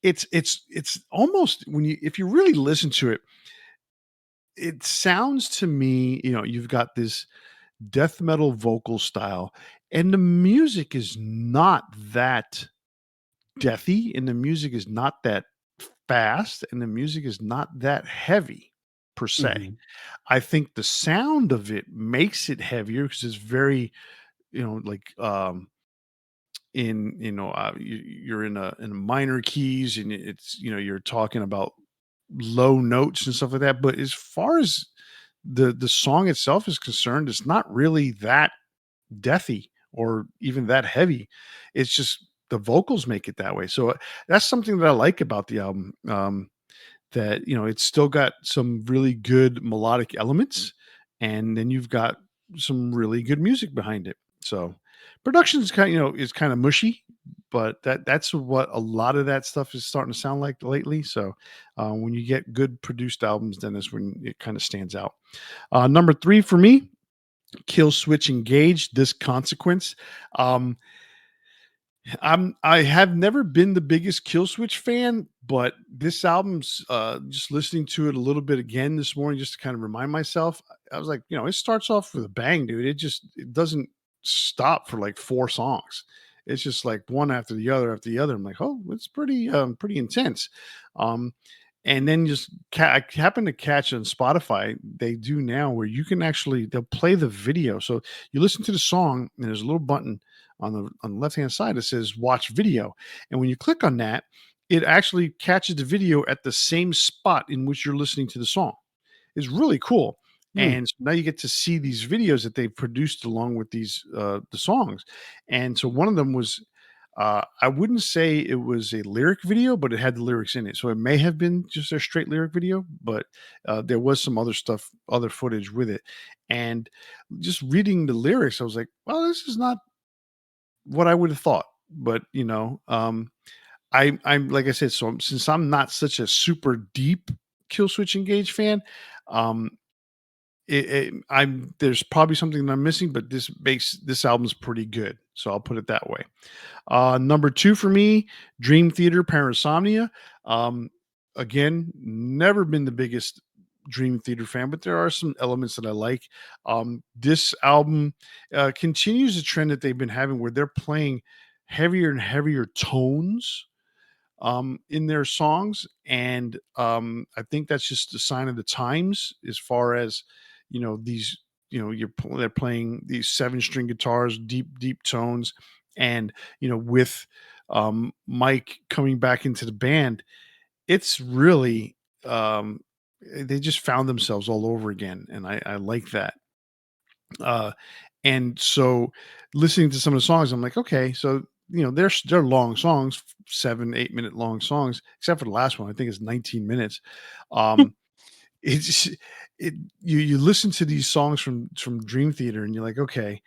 It's almost when if you really listen to it, it sounds to me, you've got this death metal vocal style, and the music is not that deathy, and the music is not that fast, and the music is not that heavy per se. Mhm. I think the sound of it makes it heavier because it's very, like in you're in a minor keys, and it's you're talking about low notes and stuff like that. But as far as the song itself is concerned, it's not really that deathy or even that heavy. It's just the vocals make it that way. So that's something that I like about the album. That it's still got some really good melodic elements, and then you've got some really good music behind it. So production is kind of mushy, but that's what a lot of that stuff is starting to sound like lately. So when you get good produced albums, then is when it kind of stands out. Number three for me, Kill Switch Engage, This Consequence. Um, I have never been the biggest Killswitch fan, but this album's just listening to it a little bit again this morning just to kind of remind myself. I was like, it starts off with a bang, dude. It doesn't stop for like four songs. It's just like one after the other after the other. I'm like, oh, it's pretty intense. Um, and then I happen to catch on Spotify, they do now where you can they'll play the video. So you listen to the song, and there's a little button on the left hand side that says watch video. And when you click on that, it actually catches the video at the same spot in which you're listening to the song. It's really cool. Hmm. And so now you get to see these videos that they've produced along with these the songs. And so one of them was I wouldn't say it was a lyric video, but it had the lyrics in it. So it may have been just a straight lyric video, but there was some other stuff, other footage with it. And just reading the lyrics, I was like, well, this is not what I would have thought. But I'm like I said, so since I'm not such a super deep Kill Switch Engage fan, um, I'm there's probably something that I'm missing, but this album's pretty good. So I'll put it that way. Number two for me, Dream Theater Parasomnia. Um, Again, never been the biggest Dream Theater fan, but there are some elements that I like. This album continues a trend that they've been having where they're playing heavier and heavier tones in their songs, and I think that's just a sign of the times as far as these they're playing these seven string guitars, deep tones, and with Mike coming back into the band, it's really they just found themselves all over again, and I like that. uh and so listening to some of the songs, I'm like, okay, so they're long songs, 7-8 minute long songs, except for the last one. I think it's 19 minutes. um it's it you listen to these songs from Dream Theater, and you're like, okay,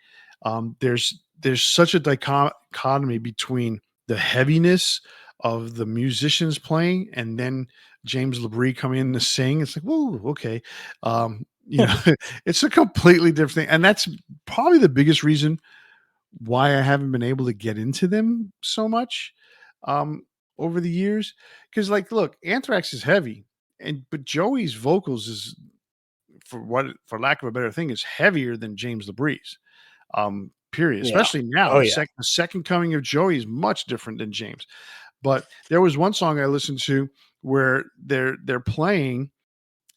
there's such a dichotomy between the heaviness of the musicians playing and then James Labrie coming in to sing. It's like, whoa, okay. It's a completely different thing. And that's probably the biggest reason why I haven't been able to get into them so much um, over the years. Because, like, look, Anthrax is heavy, but Joey's vocals is, for lack of a better thing, is heavier than James Labrie's. Period. Yeah. Especially now, Oh yeah. the second coming of Joey is much different than James. But there was one song I listened to where they're playing,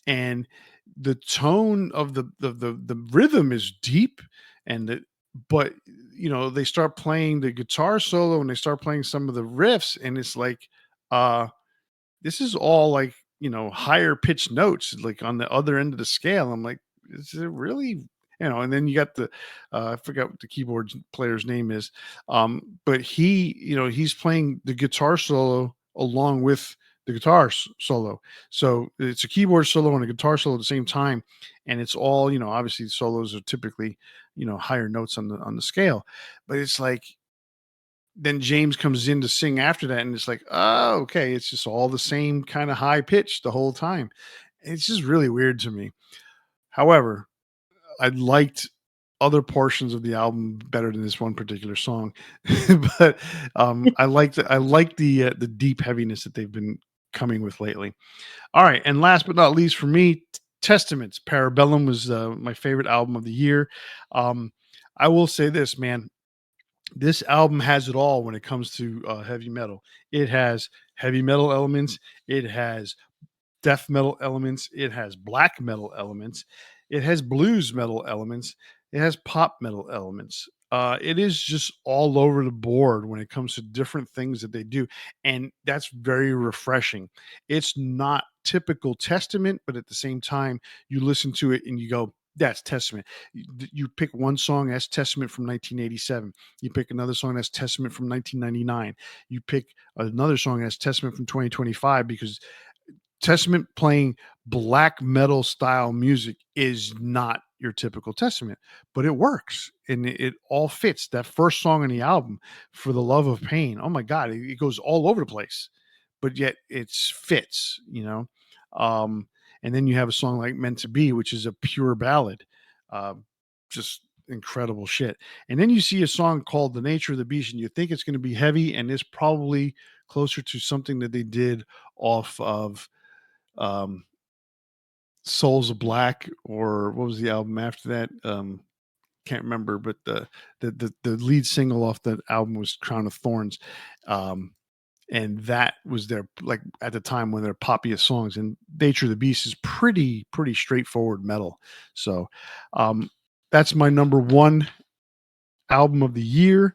and the tone of the rhythm is deep, and but they start playing the guitar solo, and they start playing some of the riffs, and it's like uh this is all like higher pitched notes like on the other end of the scale. I'm like, is it really? And then you got the I forgot what the keyboard player's name is, but he's playing the guitar solo along with the guitar solo. So it's a keyboard solo and a guitar solo at the same time, and it's all obviously solos are typically higher notes on the scale, but it's like then James comes in to sing after that, and it's like, oh, okay, it's just all the same kind of high pitch the whole time. It's just really weird to me. However, I liked other portions of the album better than this one particular song, but I like the deep heaviness that they've been coming with lately. All right, and last but not least for me, Testaments. Parabellum was my favorite album of the year. Um, I will say this, man. This album has it all when it comes to heavy metal. It has heavy metal elements. It has death metal elements. It has black metal elements. It has blues metal elements. It has pop metal elements. It is just all over the board when it comes to different things that they do, and that's very refreshing. It's not typical Testament, but at the same time, you listen to it and you go, "That's Testament." You pick one song as Testament from 1987. You pick another song as Testament from 1999. You pick another song as Testament from 2025 because Testament playing black metal style music is not your typical Testament, but it works and it all fits. That first song on the album, "For the Love of Pain," oh my god, it goes all over the place, but yet it's fits, you know. Um, and then you have a song like "Meant to Be," which is a pure ballad, uh, just incredible shit. And then you see a song called "The Nature of the Beast," and you think it's going to be heavy, and it's probably closer to something that they did off of um Souls of Black, or what was the album after that? Can't remember, but the lead single off that album was Crown of Thorns. Um, and that was their, like, at the time, one of their poppiest songs. And Nature of the Beast is pretty straightforward metal. So that's my number one album of the year.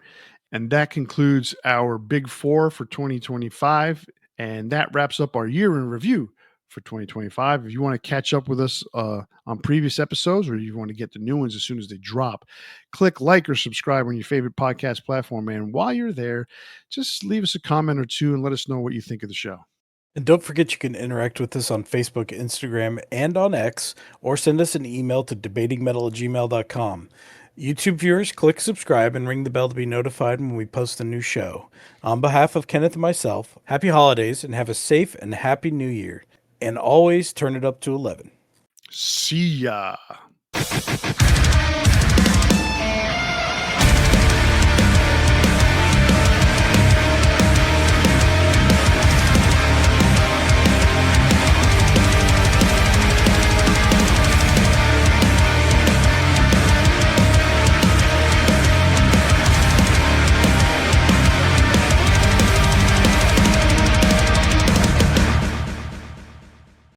And that concludes our big four for 2025. And that wraps up our year in review for 2025. If you want to catch up with us on previous episodes, or you want to get the new ones as soon as they drop, click like or subscribe on your favorite podcast platform. And while you're there, just leave us a comment or two and let us know what you think of the show. And don't forget, you can interact with us on Facebook, Instagram, and on X, or send us an email to debatingmetal@gmail.com. YouTube viewers, click subscribe and ring the bell to be notified when we post a new show. On behalf of Kenneth and myself, happy holidays and have a safe and happy new year. And always turn it up to 11. See ya.